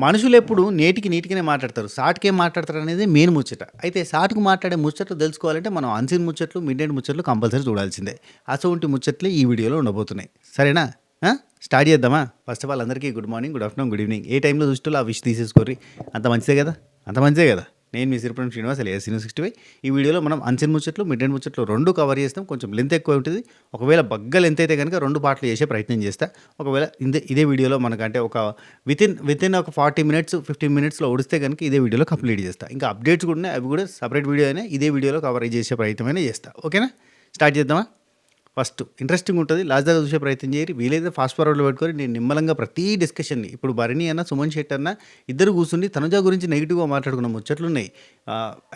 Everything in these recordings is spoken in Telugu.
మనుషులెప్పుడు నేటికి నీటికినే మాట్లాడతారు. సాటుకేం మాట్లాడతారనేది మెయిన్ ముచ్చట. అయితే సాటుకు మాట్లాడే ముచ్చట్లు తెలుసుకోవాలంటే మనం అన్‌సీన్ ముచ్చట్లు, మిడ్ నైట్ ముచ్చట్లు కంపల్సరీ చూడాల్సిందే. అసొంటి ముచ్చట్లే ఈ వీడియోలో ఉండబోతున్నాయి. సరేనా? ఆ! స్టార్ట్ చేద్దామా? ఫస్ట్ ఆఫ్ ఆల్ అందరికీ good morning, good afternoon, good evening. ఏ టైంలో చూసేటోళ్ళు ఆ విష్ తీసేసుకోర్రి. అంత మంచిదే గదా! అంత మంచిదే గదా! నేను మీ సిరిపురం శ్రీనివాస్ alias Sinu65. ఈ వీడియోలో మనం అన్‌సీన్ ముచ్చట్లు, మిడ్ నైట్ ముచ్చట్లు 2 కవర్ చేస్తాం. కొంచెం లెంత్ ఎక్కువ ఉంటది. ఒకవేళ బగ్గ లెంత్ అయితే గనుక 2 పార్ట్‌లు చేసే ప్రయత్నం చేస్తా. ఒకవేళ ఇదే వీడియోలో మనకంటే ఒక వితిన్ ఒక 40 మినిట్స్, 15 మినిట్స్‌లో ఒడిస్తే గనుక ఇదే వీడియోలో కంప్లీట్ చేస్తా. ఇంకా అప్డేట్స్ కూడా ఉన్నాయి. అవి కూడా సెపరేట్ వీడియో అయినా ఇదే వీడియోలో కవర్ చేసే ప్రయత్నమైనా చేస్తా. ఓకేనా? స్టార్ట్ చేద్దామా? ఫస్ట్ ఇంట్రెస్టింగ్ ఉంటుంది. లాస్ట్ దాకా చూసే ప్రయత్నం చేయరు. వీలైతే ఫాస్ట్ ఫార్వర్డ్‌లో పెట్టుకొని నేను నిమ్మలంగా ప్రతి డిస్కషన్‌ని ఇప్పుడు భరణి అన్న, సుమన్ శెట్టి అన్న ఇద్దరు కూర్చొని తనుజ గురించి నెగిటివ్‌గా మాట్లాడుకున్న ముచ్చట్లున్నాయి.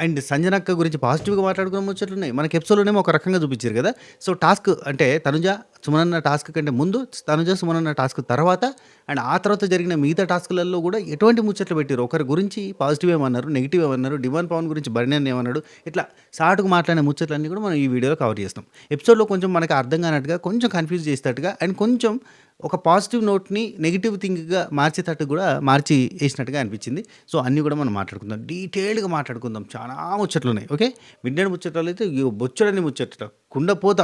అండ్ సంజనక్క గురించి పాజిటివ్‌గా మాట్లాడుకున్న ముచ్చట్లున్నాయి. మనకి ఎపిసోడ్‌లోనేమో ఒక రకంగా చూపించారు కదా! సో, టాస్క్ అంటే తనుజ, సుమనన్న టాస్క్ కంటే ముందు, తనుజ, సుమనన్న టాస్క్ తర్వాత అండ్ ఆ తర్వాత జరిగిన మిగతా టాస్క్‌లలో కూడా ఎటువంటి ముచ్చట్లు పెట్టారు. ఒకరి గురించి పాజిటివ్ ఏమన్నారు, నెగిటివ్ ఏమన్నారు, డిమాండ్ పవన్ గురించి భరణి అన్న ఏమన్నాడు, ఇట్లా సాటుకు మాట్లాడిన ముచ్చట్లన్నీ కూడా మనం ఈ వీడియోలో కవర్ చేస్తాం. ఎపిసోడ్‌లో కొంచెం మనకు అర్థం కానట్టుగా, కొంచెం కన్‌ఫ్యూజ్ చేసేటట్టుగా అండ్ కొంచెం ఒక పాజిటివ్ నోట్‌ని నెగెటివ్ థింగ్‌గా మార్చేటట్టు కూడా మార్చి ఏసినట్టుగా అనిపించింది. సో, అన్నీ కూడా మనం మాట్లాడుకుందాం. డీటెయిల్డ్‌గా మాట్లాడుకుందాం. చాలా ముచ్చట్లున్నాయి. ఓకే. మిడ్ నైట్ ముచ్చట్లయితే బొచ్చెడన్ని ముచ్చట్లు.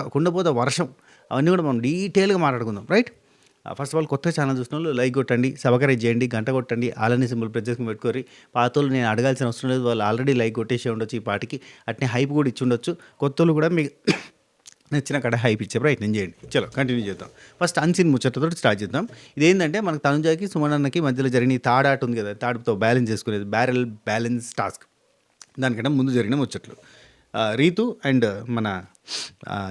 కుండపోత వర్షం అవన్నీ కూడా మనం డీటెయిల్‌గా మాట్లాడుకుందాం. రైట్? ఫస్ట్ ఆఫ్ ఆల్ కొత్త ఛానల్ చూసినోళ్ళు లైక్ కొట్టండి, సబ్‌స్క్రైబ్ చేయండి, గంట కొట్టండి, ఆల్ అనే సింబల్ ప్రెస్ చేసుకొని పెట్టుకోర్రి. పాతోళ్ళు నేను అడగాల్సిన అవసరం లేదు. వాళ్ళు ఆల్రెడీ లైక్ కొట్టేసే ఉండొచ్చు ఈ పాటికి. అట్నే హైప్ కూడా ఇచ్చి ఉండొచ్చు. కొత్తోళ్ళు కూడా మీకు నచ్చిన కాడ హైప్ ఇచ్చే ప్రయత్నం చేయండి. చలో కంటిన్యూ చేద్దాం. ఫస్ట్ అన్‌సీన్ ముచ్చటతోటి స్టార్ట్ చేద్దాం. ఇదేంటంటే మనకు తనుజాకి, సుమనన్నకి మధ్యలో జరిగిన ఈ తాడు ఆట ఉంది కదా! తాడుతో బ్యాలెన్స్ చేసుకునేది. Balance task. దానికంటే ముందు జరిగిన ముచ్చట్లు. రీతు అండ్ మన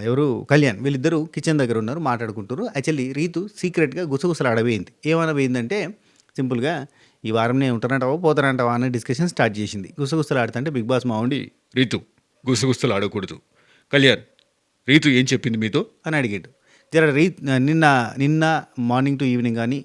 ఎవరు కళ్యాణ్ వీళ్ళిద్దరూ కిచెన్ దగ్గర ఉన్నారు, మాట్లాడుకుంటారు. యాక్చువల్లీ రీతు సీక్రెట్‌గా గుసగుసలాడబోయింది. ఏమనబోయిందంటే సింపుల్‌గా ఈ వారం నేను ఉంటానంటావా, పోతానంటావా అనే డిస్కషన్ స్టార్ట్ చేసింది. గుసగుసలాడుతుంటే బిగ్ బాస్ మావుండి రీతు గుసగుసలు ఆడకూడదు. కళ్యాణ్, రీతు ఏం చెప్పింది మీతో? అని అడిగాడు. జర నిన్న నిన్న మార్నింగ్ టు ఈవినింగ్ కానీ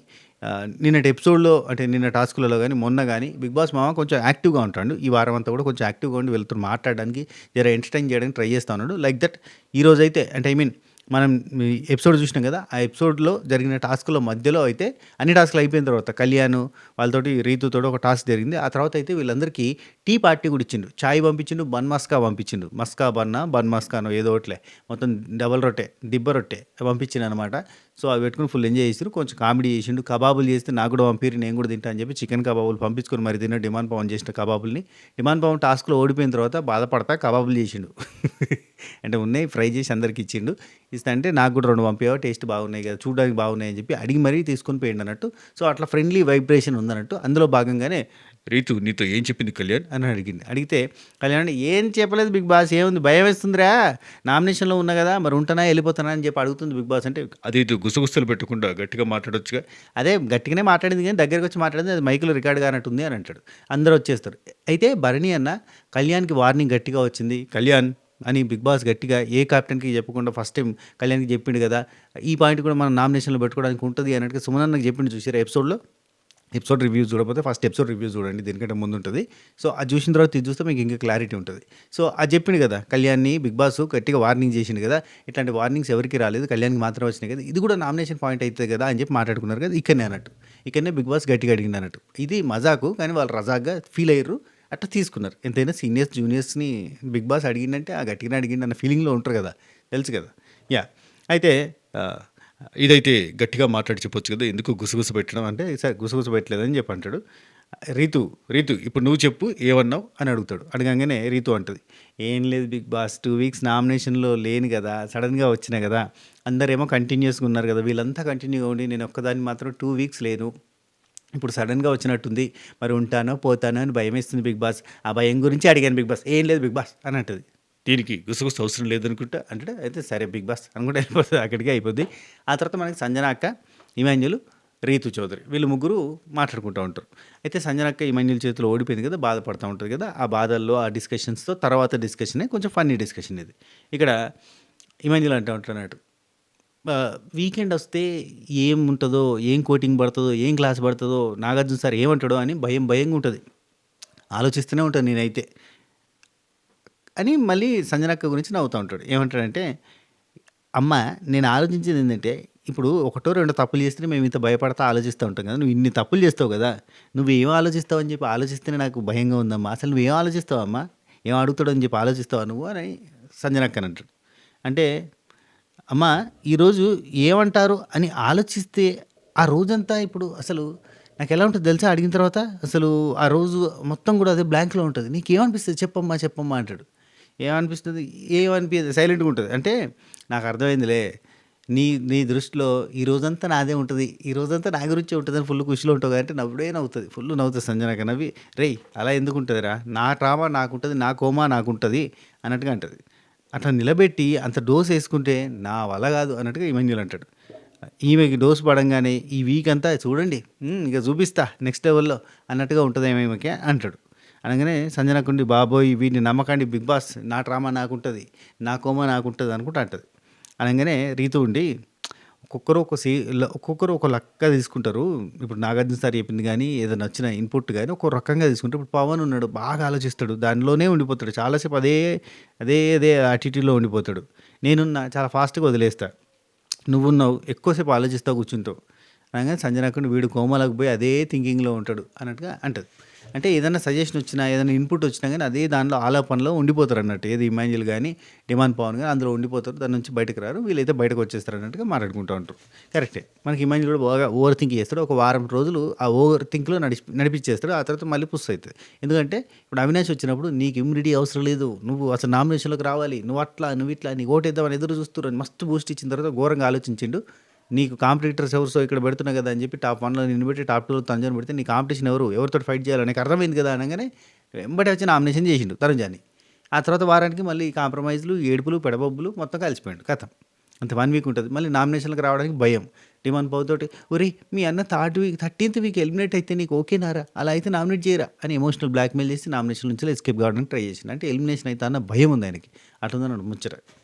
నిన్నటి ఎపిసోడ్‌లో అంటే నిన్న టాస్క్‌లలో గానీ, మొన్న గానీ బిగ్ బాస్ మామ కొంచెం యాక్టివ్‌గా ఉంటాడు. ఈ వారం అంతా కూడా కొంచెం యాక్టివ్‌గా ఉండి వీళ్ళతో మాట్లాడడానికి, జర ఎంటర్‌టైన్ చేయడానికి ట్రై చేస్తా ఉన్నాడు. లైక్ దట్ ఈరోజైతే అంటే ఐ మీన్ మనం ఈ ఎపిసోడ్ చూసినాం కదా! ఆ ఎపిసోడ్‌లో జరిగిన టాస్క్‌ల మధ్యలో అయితే అన్ని టాస్క్‌లు అయిపోయిన తర్వాత కళ్యాణ్ వాళ్ళతోటి రీతుతోటి ఒక టాస్క్ జరిగింది. ఆ తర్వాత అయితే వీళ్ళందరికీ టీ పార్టీ కూడా ఇచ్చిండు. చాయ్ పంపించిండు, బన్ మస్కా పంపించిండు. మస్కా బన్నా, బన్ మస్కానో ఏదో ఒకటిలే. మొత్తం డబల్ రొట్టె, దిబ్బ రొట్టె పంపించిండనమాట. సో, అవి పెట్టుకొని ఫుల్ ఎంజాయ్ చేసిర్రు. కొంచెం కామెడీ చేసిండు. కబాబులు చేస్తే నాకు కూడా పంపిర్రి, నేను కూడా తింటా అని చెప్పి చికెన్ కబాబులు పంపించుకొని మరి తిన్న డిమాండ్ పవన్ చేసిన కబాబుల్ని. డిమాండ్ పవన్ టాస్క్‌లో ఓడిపోయిన తర్వాత బాధపడతా కబాబులు చేసిండు. అంటే ఉన్నాయి ఫ్రై చేసి అందరికి ఇచ్చిండు. ఇస్తా అంటే నాకు కూడా 2 పంపియవా టేస్ట్ బాగున్నాయి కదా! చూడడానికి బాగున్నాయి అని చెప్పి అడిగి మరీ తీసుకొని పోయిండన్నట్టు. సో, అట్లా ఫ్రెండ్లీ వైబ్రేషన్ ఉందన్నట్టు. అందులో భాగంగానే రీతు నీతో ఏం చెప్పింది కళ్యాణ్? అని అడిగింది. అడిగితే కళ్యాణ్ ఏం చెప్పలేదు బిగ్ బాస్, ఏముంది భయమేస్తుందిరా, నామినేషన్‌లో ఉన్నా కదా! మరి ఉంటానా, ఎళ్ళిపోతానా అని చెప్పి అడుగుతుంది బిగ్ బాస్. అంటే అదేదో గుసగుసలు పెట్టకుండా గట్టిగా మాట్లాడొచ్చుగా. అదే గట్టిగానే మాట్లాడింది కానీ దగ్గరకొచ్చి మాట్లాడింది అది మైక్‌లో రికార్డ్ కానట్టుంది అని అంటాడు. అందరూ వచ్చేస్తారు. అయితే భరణి అన్న కళ్యాణ్‌కి వార్నింగ్ గట్టిగా వచ్చింది. కళ్యాణ్ అని బిగ్ బాస్ గట్టిగా ఏ కెప్టెన్‌కి చెప్పకుండా ఫస్ట్ టైమ్ కళ్యాణ్‌కి చెప్పిండు కదా! ఈ పాయింట్ కూడా మనం నామినేషన్‌లో పెట్టుకోవడానికి ఉంటది అన్నట్టుగా సుమనన్నకి చెప్పిండు చూసారా ఎపిసోడ్‌లో? ఎపిసోడ్ రివ్యూస్ చూడకపోతే ఫస్ట్ ఎపిసోడ్ రివ్యూస్ చూడండి. దీనికంటే ముందు ఉంటుంది. సో, అది చూసిన తర్వాత ఇది చూస్తే మీకు ఇంకా క్లారిటీ ఉంటుంది. సో, అది చెప్పిండు కదా! కళ్యాణ్‌ని బిగ్ బాస్ గట్టిగా వార్నింగ్ చేసిండు కదా! ఇట్లాంటి వార్నింగ్స్ ఎవరికీ రాలేదు. కళ్యాణ్‌కి మాత్రమే వచ్చినాయి కదా! ఇది కూడా నామినేషన్ పాయింట్ అయితది కదా! అని చెప్పి మాట్లాడుకున్నారు కదా! ఇక్కడనే అన్నట్టు. ఇక్కడనే బిగ్ బాస్ గట్టిగా అడిగిండు అన్నట్టు. ఇది మజాకు కానీ వాళ్ళు రజాక్‌గా ఫీల్ అయ్యిర్రు. అట్లా తీసుకున్నారు. ఎంతైనా సీనియర్స్, జూనియర్స్‌ని బిగ్ బాస్ అడిగిండంటే ఆ గట్టిగానే అడిగిండు అన్న ఫీలింగ్‌లో ఉంటారు కదా! తెలుసు కదా! యాహ్! అయితే ఆహ్ ఇదైతే గట్టిగా మాట్లాడి చెప్పొచ్చు కదా! ఎందుకు గుసగుస పెట్టడం? అంటే సరే గుసగుస పెట్టలేదని చెప్పి అంటాడు. రీతు, రీతు ఇప్పుడు నువ్వు చెప్పు ఏమన్నావు? అని అడుగుతాడు. అడగంగానే రీతు అంటది, "ఏం లేదు బిగ్ బాస్ 2 వీక్స్ నామినేషన్‌లో లేను గదా! సడెన్‌గా వచ్చినా గదా! అందరేమో కంటిన్యూయస్‌గా ఉన్నారు గదా! వీళ్ళంతా కంటిన్యూగా ఉండి నేను ఒక్కదాన్ని మాత్రం 2 వీక్స్ లేను. ఇప్పుడు సడెన్‌గా వచ్చినట్టుంది. మరి ఉంటానో, పోతానో అని భయమేస్తుంది బిగ్ బాస్. ఆ భయం గురించి అడిగాను బిగ్ బాస్." "ఏం లేదు బిగ్ బాస్" అని అంటది. దీనికి గుసగుస అవసరం లేదనుకుంటా. అంటాడు. అయితే సరే బిగ్ బాస్ అనుకుంటే వెళ్ళిపోతది. అక్కడికే అయిపోద్ది. ఆ తర్వాత మనకి సంజన అక్క, ఇమాన్యుల్, రీతు చౌదరి వీళ్ళు ముగ్గురు మాట్లాడుకుంటా ఉంటారు. అయితే సంజన అక్క ఇమాన్యుల్ చేతిలో ఓడిపోయింది కదా! బాధపడతా ఉంటది కదా! ఆ బాధల్లో, ఆ డిస్కషన్స్‌తో తర్వాత డిస్కషనే కొంచెం ఫన్నీ డిస్కషన్ ఇది. ఇక్కడ ఇమాన్యుల్ అంటా ఉంటున్నాడు. వీకెండ్ వస్తే ఏముంటదో, ఏం కోటింగ్ పడతదో, ఏం క్లాస్ పడతదో, నాగార్జున సార్ ఏమంటాడో అని భయంగా ఉంటది. ఆలోచిస్తూనే ఉంటాను నేనైతే. అని మళ్ళీ సంజన అక్క గురించి నవ్వుతా ఉంటాడు. ఏమంటాడంటే, అమ్మ నేను ఆలోచించింది ఏందంటే, ఇప్పుడు ఒకటో రెండో తప్పులు చేస్తే మేము ఇంత భయపడతా ఆలోచిస్తూ ఉంటాం కదా! నువ్వు ఇన్ని తప్పులు చేస్తావు కదా! నువ్వేం ఆలోచిస్తావు అని చెప్పి ఆలోచిస్తేనే నాకు భయంగా ఉందమ్మా. అసలు నువ్వేం ఆలోచిస్తావమ్మా? ఏం అడుగుతాడని చెప్పి ఆలోచిస్తావా నువ్వు అని సంజనక్కని అంటాడు. అంటే అమ్మా ఈరోజు ఏమంటారు అని ఆలోచిస్తే ఆ రోజంతా ఇప్పుడు అసలు నాకెలా ఉంటదో తెలుసా అడిగిన తర్వాత? అసలు ఆ రోజు మొత్తం కూడా అదే బ్లాంక్‌లో ఉంటది. "నీకేమనిపిస్తది చెప్పమ్మా, చెప్పమ్మా" అంటాడు. ఏమనిపిస్తది? ఏమనిపియదు సైలెంట్‌గా ఉంటది. అంటే నాకు అర్థమైందిలే. నీ నీ దృష్టిలో ఈ రోజంతా నాదే ఉంటది. ఈ రోజంతా నా గురించే ఉంటదని ఫుల్ ఖుషిలో ఉంటావు కాబట్టి నవ్వుడే నవ్వుతది. ఫుల్ నవ్వుతది సంజనక్క నవ్వి, "రేయ్! అలా ఎందుకుంటదిరా? నా డ్రామా నాకుంటది. నా కోమా నాకుంటది" అన్నట్టుగా అంటది. అట్లా నిలబెట్టి అంత డోస్ యేసుకుంటే నా వల్ల గాదు అన్నట్టుగా ఇమాన్యుల్ అంటాడు. ఈమెకి డోస్ పడంగానే ఈ వీక్ అంతా చూడండి ఇక చూపిస్తా నెక్స్ట్ లెవెల్‌లో అన్నట్టుగా ఉంటదేమో ఈమెకి అంటాడు. అనగానే సంజనకుండి బాబోయ్! వీడిని నమ్మకండి బిగ్ బాస్. నా డ్రామా నాకుంటది. నా కోమ నాకుంటది అనుకుంటా అంటది. అనంగానే రీతూ ఉండి ఒక్కొక్కరు ఒక ఒక్కొక్కరు ఒక లెక్క తీసుకుంటారు. ఇప్పుడు నాగార్జున సార్ చెప్పింది గానీ, ఏదైనా వచ్చిన ఇన్‌పుట్ గానీ ఒక్కో రకంగా తీసుకుంటారు. ఇప్పుడు పవన్ ఉన్నాడు బాగా ఆలోచిస్తాడు. దానిలోనే ఉండిపోతాడు. చాలా సేపు అదే యాటిట్యూడ్‌లో ఉండిపోతాడు. నేనున్నా చాలా ఫాస్ట్‌గా వదిలేస్తా. నువ్వున్నావు ఎక్కువసేపు ఆలోచిస్తా కూర్చుంటావు. అనగానే సంజనకుండా వీడు కోమాలోకి పోయి అదే థింకింగ్‌లో ఉంటాడు అన్నట్టుగా అంటది. అంటే ఏదైనా సజెషన్ వచ్చినా, ఏదైనా ఇన్‌పుట్ వచ్చినా గానీ అదే దానిలో ఆలాపనలో ఉండిపోతారన్నట్టు. ఏది ఇమాన్యుల్ గానీ, డిమాండ్ పవన్ గానీ అందులో ఉండిపోతారు. దాని నుంచి బయటకు రారు. వీళ్ళైతే బయటకు వచ్చేస్తారు అన్నట్టుగా మాట్లాడుకుంటూ ఉంటారు. కరెక్టే. మనకి ఇమాన్యుల్ కూడా బాగా ఓవర్ థింక్ చేస్తాడు. ఒక వారం రోజులు ఆ ఓవర్ థింక్‌లో నడిపిచ్చేస్తాడు. ఆ తర్వాత మళ్ళీ పుస్ అయితది. ఎందుకంటే ఇప్పుడు అవినాష్ వచ్చినప్పుడు నీకు ఇమ్యూనిటీ అవసరం లేదు. నువ్వు అసలు నామినేషన్‌లోకి రావాలి. నువ్వు అట్లా, నువ్వు ఇట్లా నీకు ఓటేద్దామని ఎదురు చూస్తుర్రు అని మస్తు బూస్ట్ ఇచ్చిన తర్వాత ఘోరంగా ఆలోచించిండు. నీకు కాంపిటీటర్స్ ఎవరు? సో, ఇక్కడ పెడుతున్నా కదా అని చెప్పి టాప్ 1లో నిన్ను పెట్టి టాప్ 2లో తనుజాని పెడితే నీ కాంపిటీషన్ ఎవరు? ఎవరితోటి ఫైట్ చేయాలో నీకు అర్థమైంది కదా అనంగానే వెంబటే వచ్చి నామినేషన్ చేసిండు తనుజాని. ఆ తర్వాత వారానికి మళ్ళీ కాంప్రమైజ్‌లు, ఏడుపులు, పెడబొబ్బులు మొత్తం కలిసిపోయిండు ఖతం. అంతే 1 వీక్ ఉంటది. మళ్ళీ నామినేషన్‌లకి రావడానికి భయం. డిమాండ్ పవన్ తోటి "ఒరేయ్! మీ అన్న 13థ్ వీక్ ఎలిమినేట్ అయితే నీకు ఓకేనారా? అలా అయితే నామినేట్ చేయరా" అని ఎమోషనల్ బ్లాక్‌మెయిల్ చేసి నామినేషన్ నుంచి ఎస్కేప్ కావడానికి ట్రై చేసిండు. అంటే ఎలిమినేషన్ అయితా అన్న భయం ఉంది ఆయనకి. అట్లుందన్నమాట ముచ్చట.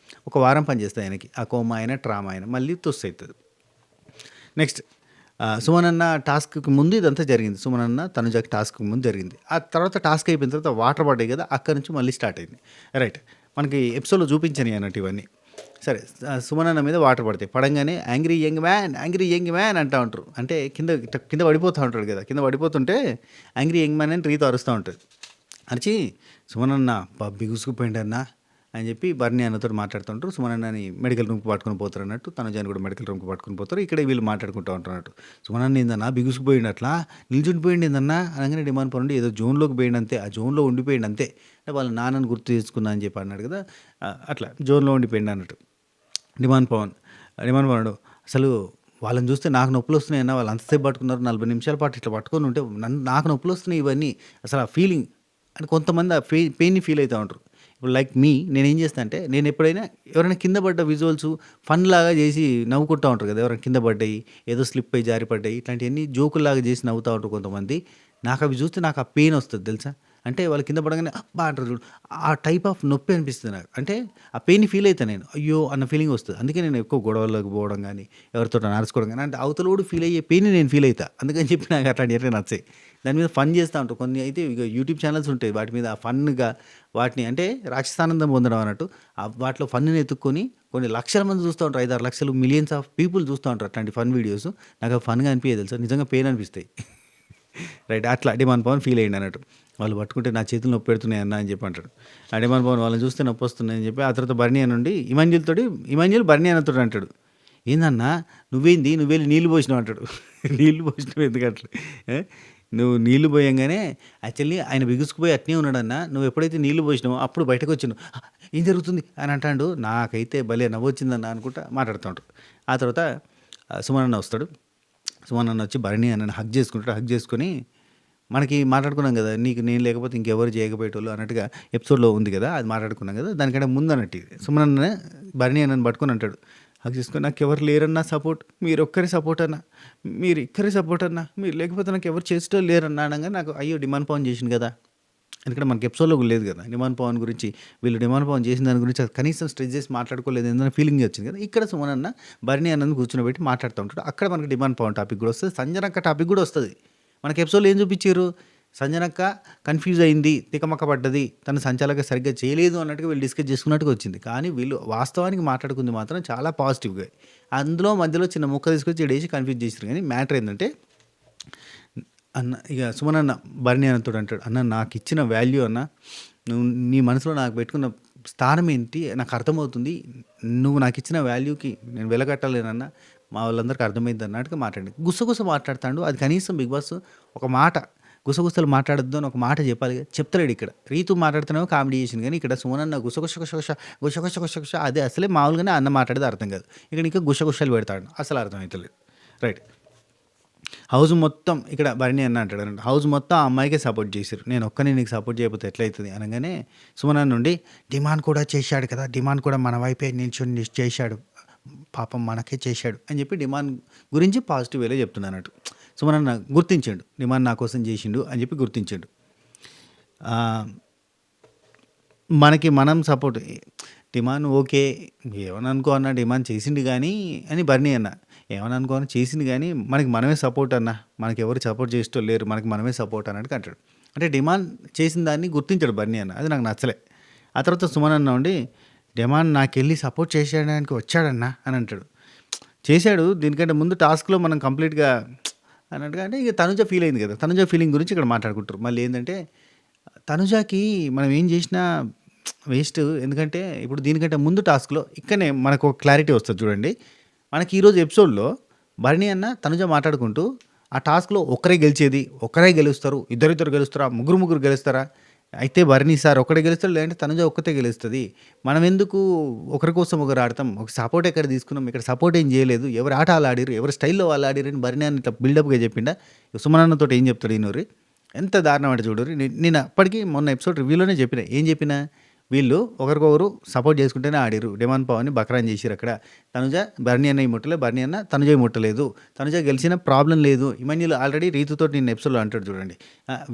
ఒక వారం పనిచేస్తది ఆయనకి. ఆ కోమ అయినా, ట్రామా అయినా. మళ్ళీ తుస్సు అయితది. నెక్స్ట్ సుమనన్న టాస్క్‌కి ముందు ఇదంతా జరిగింది. సుమనన్న, తనుజకి టాస్క్‌కి ముందు జరిగింది. ఆ తర్వాత టాస్క్ అయిపోయిన తర్వాత వాటర్ పడ్డాయి కదా! అక్కడి నుంచి మళ్ళీ స్టార్ట్ అయింది. రైట్. మనకి ఎపిసోడ్‌లో చూపించనియి అన్నట్టు ఇవన్నీ. సరే సుమనన్న మీద వాటర్ పడతాయి. పడంగానే యాంగ్రీ యంగ్ మ్యాన్ అంటా ఉంటారు. అంటే కింద పడిపోతా ఉంటాడు కదా! కింద పడిపోతుంటే యాంగ్రీ యంగ్ మ్యాన్ అని రీతు అరుస్తా ఉంటది. అరిచి సుమనన్న బిగుసుకుపోయిండన్నా అని చెప్పి బర్నీ అన్నతోటి మాట్లాడుతుంటారు. సుమనన్నని మెడికల్ రూమ్‌కి పట్టుకొని పోతారు అన్నట్టు. తనుజాని కూడా మెడికల్ రూమ్‌కి పట్టుకొని పోతారు. ఇక్కడే వీళ్ళు మాట్లాడుకుంటూ ఉంటారు అన్నట్టు. సుమనన్న ఏందన్నా బిగుసుకుపోయిండు అట్లా నిల్చుండిపోయిండు ఏందన్నా అనగానే డిమాండ్ పనుండి ఏదో జోన్‌లోకి పోయిండు అంతే. ఆ జోన్‌లో ఉండిపోయిండు అంతే. అంటే వాళ్ళ నాన్నని గుర్తు చేసుకున్నా అని చెప్పి అన్నాడు కదా! అట్లా జోన్‌లో ఉండిపోయిండు అన్నట్టు. డిమాండ్ పవన్ అన్నాడు అసలు వాళ్ళని చూస్తే నాకు నొప్పులొస్తున్నాయన్నా వాళ్ళు అంతసేపు పట్టుకున్నారు 40 నిమిషాల పాటు ఇట్లా పట్టుకొని ఉంటే నాకు నొప్పులొస్తున్నాయి ఇవన్నీ అసలు ఆ ఫీలింగ్ అని కొంతమంది ఆ పెయిన్‌ని ఫీల్ అయితా ఉంటారు. ఇప్పుడు లైక్ మీ నేనేం చేస్తా అంటే నేను ఎప్పుడైనా ఎవరైనా కింద పడ్డ విజువల్స్ ఫన్‌లాగా చేసి నవ్వుకుంటా ఉంటారు కదా! ఎవరైనా కింద పడ్డాయి, ఏదో స్లిప్ అయ్యి జారి పడ్డాయి ఇట్లాంటియన్నీ జోకుల్లాగా చేసి నవ్వుతా ఉంటారు కొంతమంది. నాకు అవి చూస్తే నాకు ఆ పెయిన్ వస్తది తెలుసా? అంటే వాళ్ళు కింద పడగానే అబ్బా! అంటారు చూడు. ఆ టైప్ ఆఫ్ నొప్పి అనిపిస్తది నాకు. అంటే ఆ పెయిన్‌ని ఫీల్ అయితా నేను. అయ్యో! అన్న ఫీలింగ్ వస్తది. అందుకే నేను ఎక్కువ గొడవల్లోకి పోవడం గానీ, ఎవరితోటైనా అరుచుకోవడం గానీ, అంటే అవతలోడు ఫీల్ అయ్యే పెయిన్‌ని నేను ఫీల్ అయితా. అందుకని చెప్పి నాకు అట్లాంటియన్నీ నచ్చయి. దాని మీద ఫన్ చేస్తా ఉంటారు. కొన్ని అయితే ఇగ యూట్యూబ్ ఛానెల్స్ ఉంటాయి. వాటి మీద ఫన్‌గా వాటిని అంటే రాక్షసానందం పొందడం అన్నట్టు. వాటిలో ఫన్‌ని ఎతుక్కొని కొన్ని లక్షల మంది చూస్తా ఉంటారు. 5, 6 లక్షలు మిలియన్స్ ఆఫ్ పీపుల్ చూస్తా ఉంటారు అట్లాంటి ఫన్ వీడియోస్. నాకు అవి ఫన్‌గా అనిపియదు తెలుసా? నిజంగా పెయిన్ అనిపిస్తాయి. రైట్. అట్లా డిమాండ్ పవన్ ఫీల్ అయ్యిండు అన్నట్టు. వాళ్ళు పట్టుకుంటే నా చేతులు నొప్పి పెడుతున్నాయి అన్న అని చెప్పి అంటాడు. ఆ డిమాండ్ పవన్ వాళ్ళని చూస్తే నొప్పి వస్తున్నాయి అని చెప్పి ఆ తర్వాత బర్నీ నుండి ఇమాన్యుల్ బర్నీ అన్నతోటి అంటాడు. ఏందన్నా నువ్వేంది నువ్వెళ్ళి నీళ్ళు పోసినావు అంటాడు. నీళ్ళు పోసినావు ఎందుకంటాడు. నువ్వు నీళ్ళు పోయంగానే యాక్చువల్లీ ఆయన బిగుసుకుపోయి అట్నే ఉన్నాడన్నా. నువ్వు ఎప్పుడైతే నీళ్ళు పోసినావో అప్పుడు బయటకు వచ్చినావు. ఏం జరుగుతుంది అని అంటాడు. నాకైతే భలే నవ్వొచ్చిందన్న అనుకుంటా మాట్లాడుతూ ఉంటాడు. ఆ తర్వాత సుమనన్న వస్తాడు. సుమనన్న వచ్చి భరణి అన్నని హగ్ చేసుకుంటాడు. హగ్ చేసుకొని మనకి మాట్లాడుకున్నాం కదా! నీకు నేను లేకపోతే ఇంకెవరు చేయకపోయేటోళ్ళు అన్నట్టుగా ఎపిసోడ్‌లో ఉంది కదా! అది మాట్లాడుకున్నాం కదా! దానికంటే ముందు అన్నట్టు ఇది. సుమనన్న భరణి అన్నని పట్టుకొని అంటాడు. హగ్ చేసుకొని నాకెవరు లేరన్నా సపోర్ట్. మీరొక్కరే సపోర్ట్ అన్నా. మీరిక్కరే సపోర్ట్ అన్నా. మీరు లేకపోతే నాకెవరు చేసేటోళ్ళు లేరన్నా అనంగానే నాకు అయ్యో! డిమాండ్ పవన్ చేసిండు కదా! ఎందుకంటే మనకి ఎపిసోడ్‌లో కూడా లేదు కదా! డిమాండ్ పవన్ గురించి వీళ్ళు డిమాండ్ పవన్ చేసిన దాని గురించి కనీసం స్ట్రెస్ చేసి మాట్లాడుకోలేదు ఏందన్న ఫీలింగ్ వచ్చింది కదా! ఇక్కడ సుమనన్న భరణి అన్నని కూర్చోబెట్టి మాట్లాడుతూ ఉంటాడు. అక్కడ మనకి డిమాండ్ పవన్ టాపిక్ కూడా వస్తది. సంజనక్క టాపిక్ కూడా వస్తది. మనకి ఎపిసోడ్‌లో ఏం చూపించారు? సంజనక్క కన్‌ఫ్యూజ్ అయింది. తికమక పడ్డది. తను సంచాలక సరిగ్గా చేయలేదు అన్నట్టుగా వీళ్ళు డిస్కస్ చేసుకున్నట్టుగా వచ్చింది. కానీ వీళ్ళు వాస్తవానికి మాట్లాడుకుంది మాత్రం చాలా పాజిటివ్‌గా. అందులో మధ్యలో చిన్న ముక్క తీసుకొచ్చి ఈడేసి కన్‌ఫ్యూజ్ చేసిర్రు గానీ మ్యాటర్ ఏందంటే అన్న ఇక సుమనన్న భరణి అన్నతోటి అంటాడు, "అన్న నాకిచ్చిన వాల్యూ అన్న, నువ్వు నీ మనసులో నాకు పెట్టుకున్న స్థానం ఏంటి నాకు అర్థమవుతుంది. నువ్వు నాకిచ్చిన వాల్యూకి నేను వెలకట్టలేనన్న. మా వాళ్ళందరికీ అర్థమైంది" అన్నట్టుగా మాట్లాడింది. గుసగుస మాట్లాడతాండు. అది కనీసం బిగ్ బాస్ ఒక మాట గుసగుసలు మాట్లాడొద్దు అని ఒక మాట చెప్పాలి కదా, చెప్తలేడు ఇక్కడ. రీతు మాట్లాడుతున్నామో కామెడీ చేసింది కానీ ఇక్కడ సుమనన్న గుసగుస అదే అసలే మామూలుగానే అన్న మాట్లాడేది అర్థం కాదు. ఇక్కడ ఇంకా గుసగుసలు పెడతాడు, అసలు అర్థమవుతలేదు. రైట్. హౌస్ మొత్తం ఇక్కడ భరణి అన్న అంటాడు అన్నట్టు, హౌస్ మొత్తం ఆ అమ్మాయికే సపోర్ట్ చేశారు. నేను ఒక్కనే నీకు సపోర్ట్ చేయకపోతే ఎట్లయితుంది అనగానే సుమనన్న నుండి, డిమాండ్ కూడా చేశాడు కదా, డిమాండ్ కూడా మన వైపే నిల్చొని చేశాడు, పాపం మనకే చేశాడు అని చెప్పి డిమాండ్ గురించి పాజిటివ్ వేలో చెప్తున్నాను అన్నట్టు. సుమనన్న గుర్తించాడు, డిమాండ్ నా కోసం చేసిండు అని చెప్పి గుర్తించాడు. ఆ, మనకి మనం సపోర్ట్ డిమాండ్ ఓకే, ఏమని అనుకో అన్న, డిమాండ్ చేసిండు కానీ అని భరణి అన్న, ఏమని అనుకో అన్న చేసింది కానీ మనకి మనమే సపోర్ట్ అన్న, మనకి ఎవరు సపోర్ట్ చేసేటో లేరు, మనకి మనమే సపోర్ట్ అన్నట్టు అంటాడు. అంటే డిమాండ్ చేసిన దాన్ని గుర్తించాడు భరణి అన్న, అది నాకు నచ్చలే. ఆ తర్వాత సుమనన్న ఉండి, డిమాండ్ నాకెళ్ళి సపోర్ట్ చేసేయడానికి వచ్చాడన్న అని అంటాడు. చేశాడు, దీనికంటే ముందు టాస్క్లో మనం కంప్లీట్గా అన్నట్టుగా. అంటే ఇక తనుజ ఫీల్ అయింది కదా, తనుజ ఫీలింగ్ గురించి ఇక్కడ మాట్లాడుకుంటారు. మళ్ళీ ఏంటంటే తనుజాకి మనం ఏం చేసినా వేస్ట్. ఎందుకంటే ఇప్పుడు దీనికంటే ముందు టాస్క్లో ఇక్కడనే మనకు ఒక క్లారిటీ వస్తుంది చూడండి. మనకి ఈరోజు ఎపిసోడ్లో భరణి అన్న తనుజ మాట్లాడుకుంటూ ఆ టాస్క్లో ఒక్కరే గెలిచేది, ఒక్కరే గెలుస్తారు, ఇద్దరు గెలుస్తారా, ముగ్గురు గెలుస్తారా, అయితే భరణి సార్ ఒక్కడే గెలుస్తాడు, లేదంటే తనుజ ఒక్కతే గెలుస్తుంది, మనం ఎందుకు ఒకరి కోసం ఒకరు ఆడతాం, ఒక సపోర్ట్ ఎక్కడ తీసుకున్నాం, ఇక్కడ సపోర్ట్ ఏం చేయలేదు, ఎవరు ఆట వాళ్ళు ఆడిరు, ఎవరు స్టైల్లో వాళ్ళు ఆడిరు అని భరణి అని ఇట్లా బిల్డప్గా చెప్పిండా. సుమనన్నతో ఏం చెప్తాడు ఈనూరి, ఎంత దారుణం అంటే చూడరు. నేను అప్పటికి మొన్న ఎపిసోడ్ రివ్యూలోనే చెప్పిన, ఏం చెప్పినా వీళ్ళు ఒకరికొకరు సపోర్ట్ చేసుకుంటేనే ఆడిరు. డిమాండ్ పవర్ని బక్రాన్ చేసిరు అక్కడ. తనుజ భరణి అన్న ముట్టలే, భరణి అన్న తనుజ ముట్టలేదు, తనుజ గెలిచిన ప్రాబ్లం లేదు. ఇమాన్యుల్ ఆల్రెడీ రీతుతో నేను ఎపిసోడ్లో అంటాడు చూడండి,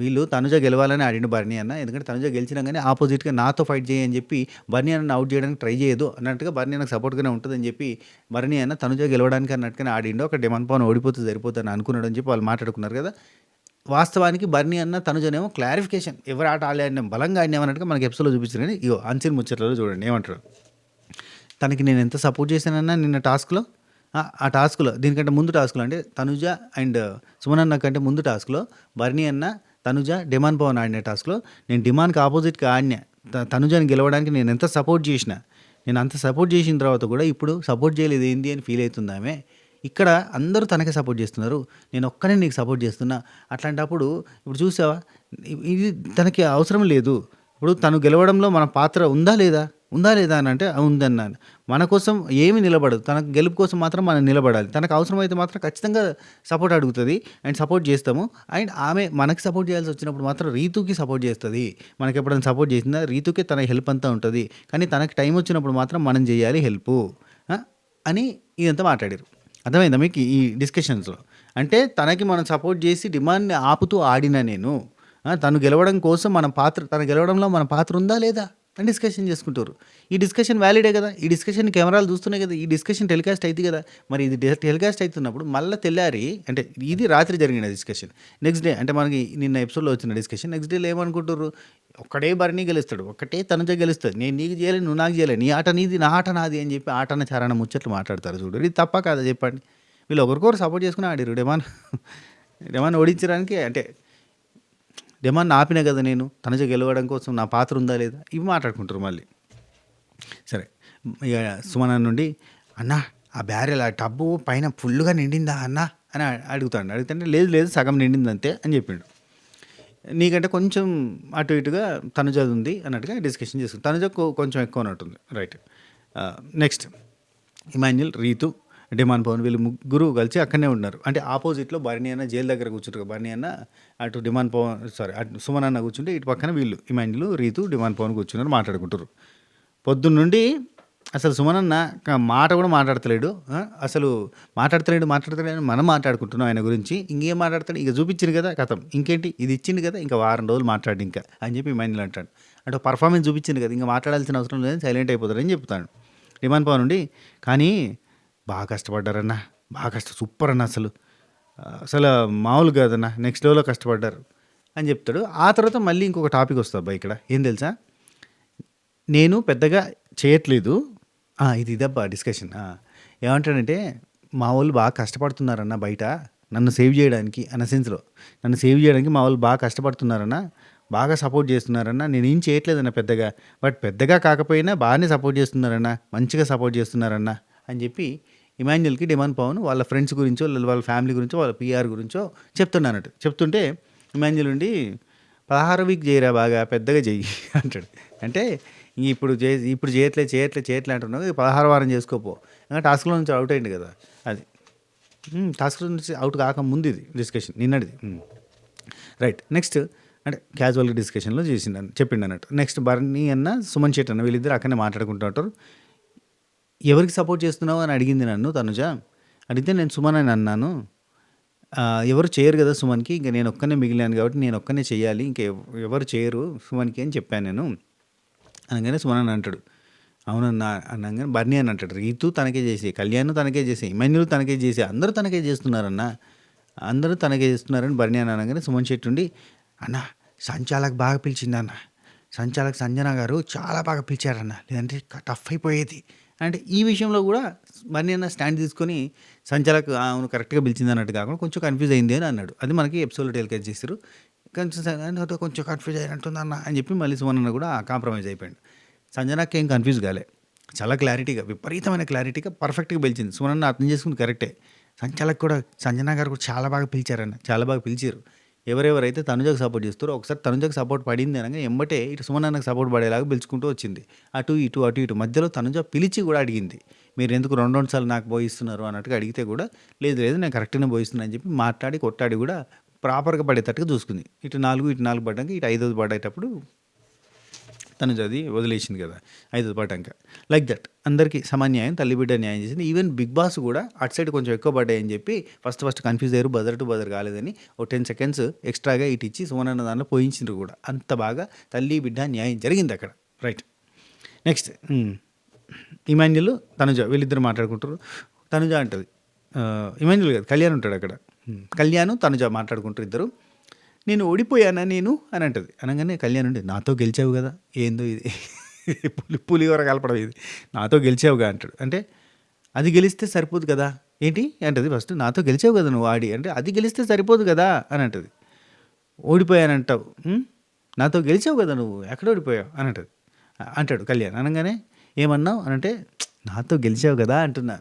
వీళ్ళు తనుజ గెలవాలని ఆడిండు భరణి అన్న, ఎందుకంటే తనుజ గెలిచినా కానీ ఆపోజిట్గా నాతో ఫైట్ చేయని చెప్పి భరణి అన్న అవుట్ చేయడానికి ట్రై చేయదు అన్నట్టుగా భరణి అన్నకు సపోర్ట్గానే ఉంటుందని చెప్పి భరణి అన్న తనుజ గెలవడానికి అన్నట్టుగానే ఆడిండు. అక్కడ డిమాండ్ పవన్ ఓడిపోతే సరిపోతుందని అనుకున్నాడు అని చెప్పి వాళ్ళు మాట్లాడుకున్నారు కదా. వాస్తవానికి భరణి అన్న తనుజనేమో క్లారిఫికేషన్, ఎవరు ఆట ఆడాడినాం బలంగా ఆడినాం అన్నట్టుగా మనకి ఎపిసోడ్లో చూపించారు. కానీ ఇగో అన్సీన్ ముచ్చట్లలో చూడండి ఏమంటారు, తనకి నేను ఎంత సపోర్ట్ చేశానన్నా నిన్న టాస్క్లో, ఆ టాస్క్లో దీనికంటే ముందు టాస్క్లో అంటే తనుజ అండ్ సుమనన్న కంటే ముందు టాస్క్లో భరణి అన్న తనుజ డిమాండ్ పవన్ ఆడిన టాస్క్లో నేను డిమాండ్కి ఆపోజిట్గా ఆడినా, తనుజని గెలవడానికి నేను ఎంత సపోర్ట్ చేసిన, నేను అంత సపోర్ట్ చేసిన తర్వాత కూడా ఇప్పుడు సపోర్ట్ చేయలేదు ఏంది అని ఫీల్ అవుతుంది ఆమె. ఇక్కడ అందరూ తనకే సపోర్ట్ చేస్తున్నారు, నేను ఒక్కనే నీకు సపోర్ట్ చేస్తున్నా. అట్లాంటప్పుడు ఇప్పుడు చూసావా, ఇది తనకి అవసరం లేదు. ఇప్పుడు తను గెలవడంలో మన పాత్ర ఉందా లేదా అని అంటే ఉందన్నాను. మన కోసం ఏమి నిలబడదు, తన గెలుపు కోసం మాత్రం మనం నిలబడాలి. తనకు అవసరమైతే మాత్రం ఖచ్చితంగా సపోర్ట్ అడుగుతుంది అండ్ సపోర్ట్ చేస్తాము. అండ్ ఆమె మనకి సపోర్ట్ చేయాల్సి వచ్చినప్పుడు మాత్రం రీతుకి సపోర్ట్ చేస్తుంది. మనకి ఎప్పుడైనా సపోర్ట్ చేసిందా రీతుకే తన హెల్ప్ అంతా ఉంటుంది, కానీ తనకి టైం వచ్చినప్పుడు మాత్రం మనం చేయాలి హెల్ప్ అని ఇదంతా మాట్లాడారు. అర్థమైందా మీకు ఈ డిస్కషన్స్లో? అంటే తనకి మనం సపోర్ట్ చేసి డిమాండ్ని ఆపుతూ ఆడినా నేను, తను గెలవడం కోసం మన పాత్ర, తన గెలవడంలో మన పాత్ర ఉందా లేదా అని డిస్కషన్ చేసుకుంటారు. ఈ డిస్కషన్ వ్యాలిడే కదా, ఈ డిస్కషన్ కెమెరాలు చూస్తున్నాయి కదా, ఈ డిస్కషన్ టెలికాస్ట్ అవుతుంది కదా. మరి ఇది టెలికాస్ట్ అవుతున్నప్పుడు మళ్ళీ తెల్లారి, అంటే ఇది రాత్రి జరిగిన డిస్కషన్, నెక్స్ట్ డే అంటే మనకి నిన్న ఎపిసోడ్లో వచ్చిన డిస్కషన్, నెక్స్ట్ డేలో ఏమనుకుంటారు, ఒక్కడే భరణి గెలుస్తాడు, ఒక్కటే తనుజ గెలుస్తుంది, నేను నీకు చేయలేదు, నువ్వు నాకు చేయలేదు, నీ ఆట నీది నా ఆట నాది అని చెప్పి ఆటన చారణ ముచ్చట్లు మాట్లాడతారు చూడు. ఇది తప్ప కాదా చెప్పండి? వీళ్ళు ఒకరికొకరు సపోర్ట్ చేసుకుని ఆడిరు. డెమాన్ ఓడించడానికి, అంటే డెమాన్ ఆపినా కదా నేను, తనుజ గెలవడం కోసం నా పాత్ర ఉందా లేదా, ఇవి మాట్లాడుకుంటారు మళ్ళీ. సరే, ఇక సుమన నుండి, అన్న ఆ బ్యారెల్ ఆ టబ్బు పైన ఫుల్గా నిండిందా అన్న అని అడుగుతుంటే లేదు సగం నిండింది అంతే అని చెప్పిండు. నీకంటే కొంచెం అటు ఇటుగా తనుజది ఉంది అన్నట్టుగా డిస్కషన్ చేసుకుంది. తనుజ కొంచెం ఎక్కువ ఉన్నట్టుంది. Right. Next Emmanuel, Rithu, Demon Pavan వీళ్ళు ముగ్గురు కలిసి అక్కడనే ఉన్నారు. అంటే ఆపోజిట్లో భరణి అన్న జైలు దగ్గర కూర్చుంటారు. భరణి అన్న అటు డిమాండ్ పవన్ అటు సుమన్ అన్న కూర్చుంటే ఇటు పక్కన వీళ్ళు ఇమాన్యుల్, రీతు, డిమాండ్ పవన్ కూర్చున్నారు, మాట్లాడుకుంటారు. పొద్దున్న నుండి అసలు సుమన్ అన్న మాట కూడా మాట్లాడతలేడు. అసలు మాట్లాడతలేడు మనం మాట్లాడుకుంటున్నాం ఆయన గురించి. ఇంకేం మాట్లాడతాడు, ఇక చూపించింది కదా కథం, ఇంకేంటి ఇది ఇచ్చింది కదా, ఇంకా వారం రోజులు మాట్లాడు ఇంకా అని చెప్పి ఇమాన్యుల్ అంటాడు. అంటే పర్ఫార్మెన్స్ చూపించింది కదా, ఇంకా మాట్లాడాల్సిన అవసరం లేదని సైలెంట్ అయిపోతారని చెప్తాడు. డిమాండ్ పవన్ నుండి, కానీ బాగా కష్టపడ్డారన్న, బాగా సూపర్ అన్న, అసలు మామూలు కాదన్న, నెక్స్ట్ లెవెల్లో కష్టపడ్డారు అని చెప్తాడు. ఆ తర్వాత మళ్ళీ ఇంకొక టాపిక్ వస్తుంది అబ్బా ఇక్కడ. ఏం తెలుసా? నేను పెద్దగా చేయట్లేదు. ఇదబ్బా డిస్కషన్. ఏమంటాడంటే, మా వోళ్ళు బాగా కష్టపడుతున్నారన్న బయట నన్ను సేవ్ చేయడానికి అన్న సెన్స్‌లో. నన్ను సేవ్ చేయడానికి మా వోళ్ళు బాగా కష్టపడుతున్నారన్న, బాగా సపోర్ట్ చేస్తున్నారన్న. నేనేం చేయట్లేదన్న పెద్దగా. బట్ పెద్దగా కాకపోయినా బాగానే సపోర్ట్ చేస్తున్నారన్న, మంచిగా సపోర్ట్ చేస్తున్నారన్న అని చెప్పి ఇమాన్యుయల్‌కి డిమాండ్ పవన్ వాళ్ళ ఫ్రెండ్స్ గురించో, వాళ్ళ ఫ్యామిలీ గురించో, వాళ్ళ పీఆర్ గురించో చెప్తున్నానట. చెప్తుంటే ఇమాన్యుయల్ ఉండి 16 వీక్ చేయరా బాగా పెద్దగా చెయ్యి అంటాడు. అంటే ఇప్పుడు చేయట్లే అంటున్నావు. 16 వారం చేసుకోపో. టాస్క్‌లో నుంచి అవుట్ అయింది కదా! అది. టాస్క్‌లో నుంచి అవుట్ కాకముందు ఇది డిస్కషన్ నిన్నటిది. రైట్. నెక్స్ట్ అంటే క్యాజువల్‌గా డిస్కషన్‌లో చెప్పిండన్నట్టు. నెక్స్ట్ బర్నీ అన్న, సుమన్ శెట్టి అన్న వీళ్ళిద్దరు అక్కడనే మాట్లాడుకుంటూ ఉంటారు. ఎవరికి సపోర్ట్ చేస్తున్నావు అని అడిగింది నన్ను తనుజ. అడిగితే నేను సుమన్ అని అన్నాను. ఎవరు చేయరు కదా సుమన్‌కి. ఇంక నేను ఒక్కనే మిగిలాను కాబట్టి నేను ఒక్కనే చేయాలి. ఎవరు చేయరు సుమన్‌కి అని చెప్పాను నేను. అనగానే సుమన్ అన్న అంటాడు, అవునన్నా అనంగానే బర్నీ అని అంటాడు. రీతు తనకే చేసి, కళ్యాణ్ తనకే చేసి, ఇమాన్యుల్ తనకే చేసి, అందరూ తనకే చేస్తున్నారన్న. అందరూ తనకే చేస్తున్నారని బర్నీ అని అనగానే సుమన్ శెట్టి ఉండి, అన్న సంచాలక్ బాగా పిలిచిందన్న. సంచాలక్ సంజన గారు చాలా బాగా పిలిచారన్న. లేదంటే టఫ్ అయిపోయేది. అంటే ఈ విషయంలో కూడా బర్నీ అన్న స్టాండ్ తీసుకొని సంచాలక్ అవును కరెక్ట్‌గా పిలిచింది అన్నట్టు కాకుండా కొంచెం కన్‌ఫ్యూజ్ అయింది అని అన్నాడు. అది మనకి ఎపిసోడ్‌లో టెలికాస్ట్ చేసారు. కొంచెం కన్‌ఫ్యూజ్ అయినట్టుందన్న అని చెప్పి మళ్ళీ సుమన్ అన్న కూడా కాంప్రమైజ్ అయిపోయాడు. సంజనాకి ఏం కన్‌ఫ్యూజ్ కాలే. చాలా క్లారిటీగా, విపరీతమైన క్లారిటీగా పర్ఫెక్ట్‌గా పిలిచింది. సుమన్ అర్థం చేసుకుంది కరెక్టే. సంచాలక్ కూడా సంజన గారు కూడా చాలా బాగా పిలిచారన్న. చాలా బాగా పిలిచారు. ఎవరెవరైతే తనుజకు సపోర్ట్ చేస్తారో ఒకసారి తనుజకు సపోర్ట్ పడింది అనగా ఎమ్మటే ఇటు సుమన్ అన్నకు సపోర్ట్ పడేలాగా పిలుచుకుంటూ వచ్చింది. అటు ఇటు మధ్యలో తనుజ పిలిచి కూడా అడిగింది. మీరు ఎందుకు 2 సార్లు నాకు పోయిస్తున్నారు అన్నట్టుగా అడిగితే కూడా లేదు నేను కరెక్ట్‌గానే పోయిస్తున్నా అని చెప్పి మాట్లాడి కొట్టాడి కూడా ప్రాపర్‌గా పడేటట్టుగా చూసుకుంది. ఇటు 4 పడ్డాక ఇటు 5 పడేటప్పుడు తనుజ అది వదిలేసింది కదా! 5 పడ్డాక. లైక్ దట్ అందరికీ సమన్యాయం తల్లి బిడ్డ న్యాయం చేసింది. ఈవెన్ బిగ్ బాస్ కూడా అటు సైడ్ కొంచెం ఎక్కువ పడ్డాయని చెప్పి ఫస్ట్ కన్‌ఫ్యూజ్ అయ్యారు. బజర్ టు బజర్ కాలేదని ఓ 10 సెకండ్స్ ఎక్స్‌ట్రాగా ఇటు ఇచ్చి సుమన్ అన్న దాంట్లో పోయించిండ్రు కూడా. అంత బాగా తల్లి బిడ్డ న్యాయం జరిగింది అక్కడ. రైట్. నెక్స్ట్ ఇమాన్యుల్ తనుజ వీళ్ళిద్దరు మాట్లాడుకుంటారు. తనుజ అంటది ఇమాన్యుల్ కాదు కళ్యాణ్ ఉంటాడు అక్కడ. కళ్యాణ్ తనుజ మాట్లాడుకుంటారు ఇద్దరు. నేను ఓడిపోయానా నేను అని అంటది. అనగానే కళ్యాణ్ ఉండి నాతో గెలిచావు కదా! ఏందో ఇది పులిహోర కలపడం ఇది. నాతో గెలిచావుగా అంటాడు. అంటే అది గెలిస్తే సరిపోదు కదా! ఏంటి అంటది ఫస్ట్. నాతో గెలిచావు కదా నువ్వు ఆడి. అంటే అది గెలిస్తే సరిపోదు కదా అని అంటది. ఓడిపోయానంటావు. నాతో గెలిచావు కదా నువ్వు ఎక్కడ ఓడిపోయావు అని అంటాడు కళ్యాణ్. అనగానే ఏమన్నావు అని అంటే నాతో గెలిచావు కదా అంటున్నా.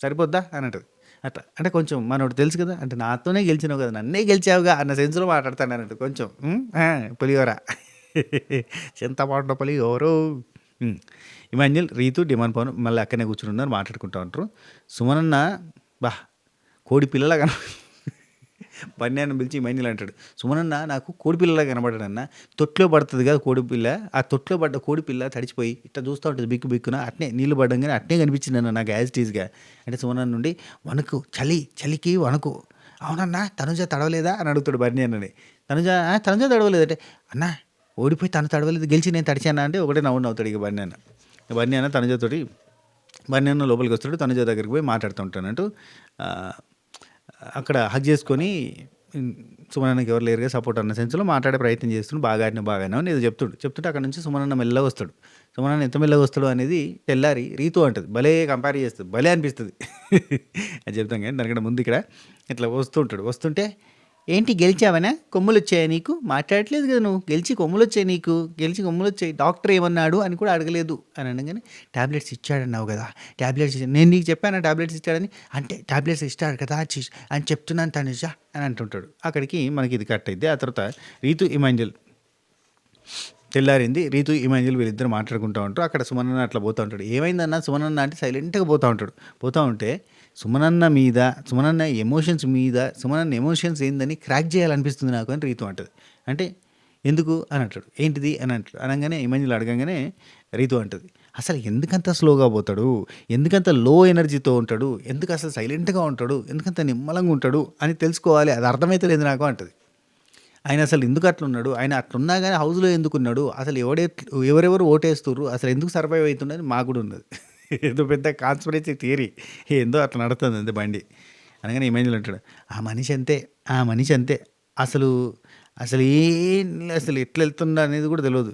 సరిపోద్దా అని అంటది. అట్లా అంటే కొంచెం మనోడు తెలుసు కదా! అంటే నాతోనే గెలిచినావు కదా! నన్నే గెలిచావుగా అన్న సెన్స్‌లో మాట్లాడతాను అన్నట్టు కొంచెం. పులిహోర చింతపండు పులిహోరో. ఇమాన్యుల్, రీతు, డిమాండ్ పవన్ మళ్ళీ అక్కడనే కూర్చొని ఉన్నారు మాట్లాడుకుంటూ ఉంటారు. సుమనన్న కోడి పిల్లలా బన్యాన్ని పిలిచి ఇమాన్యుల్ అంటాడు, సుమనన్న నాకు కోడి పిల్లలా కనబడ్డాడన్న. తొట్లో పడుతుంది కదా కోడిపిల్ల, ఆ తొట్లో పడ్డ కోడిపిల్ల తడిచిపోయి ఇట్లా చూస్తూ ఉంటుంది బిక్కున అట్నే నీళ్ళు పడ్డంగానే అట్నే కనిపించింది అన్న నాకు యాజ్ టీజ్గా. అంటే సుమనన్న నుండి వణుకు చలికి వణుకు. అవునన్నా తనుజ తడవలేదా అని అడుగుతాడు బర్నీ అన్నని. తనుజ తడవలేదంటే అన్న ఓడిపోయి తను తడవలేదు గెలిచి నేను తడిచానా అంటే ఒకటే నవ్వుతాడు ఇక బర్నీ అన్న తనుజతోటి. బర్నీ అన్న లోపలికి వస్తాడు. తనుజ దగ్గరికి పోయి మాట్లాడుతూ ఉంటానంటూ అక్కడ హగ్ చేసుకొని సుమనన్నకి ఎవరు లేరుగా సపోర్ట్ అన్న సెన్స్లో మాట్లాడే ప్రయత్నం చేస్తుండు. బాగా అని ఏదో చెప్తుంటే అక్కడ నుంచి సుమనన్న మెల్లగా వస్తాడు. సుమనన్న ఎంత మెల్లగా వస్తాడు అనేది తెల్లారి రీతు అంటది. భలే కంపేర్ చేస్తుంది, భలే అనిపిస్తుంది అది చెప్తాం. కానీ దానికంటే ముందు ఇక్కడ ఇట్లా వస్తుంటే ఏంటి గెలిచావనా, కొమ్ములు వచ్చాయా నీకు, మాట్లాడట్లేదు కదా నువ్వు, గెలిచి కొమ్ములు వచ్చాయి డాక్టర్ ఏమన్నాడు అని కూడా అడగలేదు అని అనగానే ట్యాబ్లెట్స్ ఇచ్చాడన్నావు కదా, ట్యాబ్లెట్స్ నేను నీకు చెప్పాను ట్యాబ్లెట్స్ ఇచ్చాడని. అంటే ట్యాబ్లెట్స్ ఇస్తాడు కదా అని చెప్తున్నాను తనుజ అని అంటుంటాడు. అక్కడికి మనకి ఇది కట్ అయింది. ఆ తర్వాత రీతు ఇమాన్యుల్ తెల్లారింది. రీతు ఇమాన్యుల్ వీళ్ళిద్దరు మాట్లాడుకుంటూ ఉంటారు. అక్కడ సుమనన్న అట్లా పోతూ ఉంటాడు. ఏమైందన్నా సుమనన్న అంటే సైలెంట్గా పోతూ ఉంటే సుమనన్న ఎమోషన్స్ ఏందని క్రాక్ చేయాలనిపిస్తుంది నాకు అని రీతు అంటది. అంటే ఎందుకు అని అంటాడు. ఏంటిది అని అంటాడు. అనగానే ఇమాన్యుల్ అడగంగానే రీతు అంటది, అసలు ఎందుకంత స్లోగా పోతాడు, ఎందుకంత లో ఎనర్జీతో ఉంటాడు, ఎందుకు అసలు సైలెంట్గా ఉంటాడు, ఎందుకంత నిమ్మలంగా ఉంటాడు అని తెలుసుకోవాలి, అది అర్థమైతే లేదు నాకు అంటది. ఆయన అసలు ఎందుకు అట్లున్నాడు, ఆయన అట్లున్నా కానీ హౌస్లో ఎందుకున్నాడు, అసలు ఎవరెవరు ఓటేస్తుర్రు, అసలు ఎందుకు సర్వైవ్ అవుతుండని మాకు కూడా ఉన్నది. ఏదో పెద్ద కాన్స్పిరసీ థియరీ ఏందో అట్లా నడుస్తుంది అంతే బండి అనగానే ఇమాన్యుల్ అంటాడు, ఆ మనిషి అంతే అసలు అసలు ఏం అసలు ఎట్లా వెళ్తుండ అనేది కూడా తెలియదు.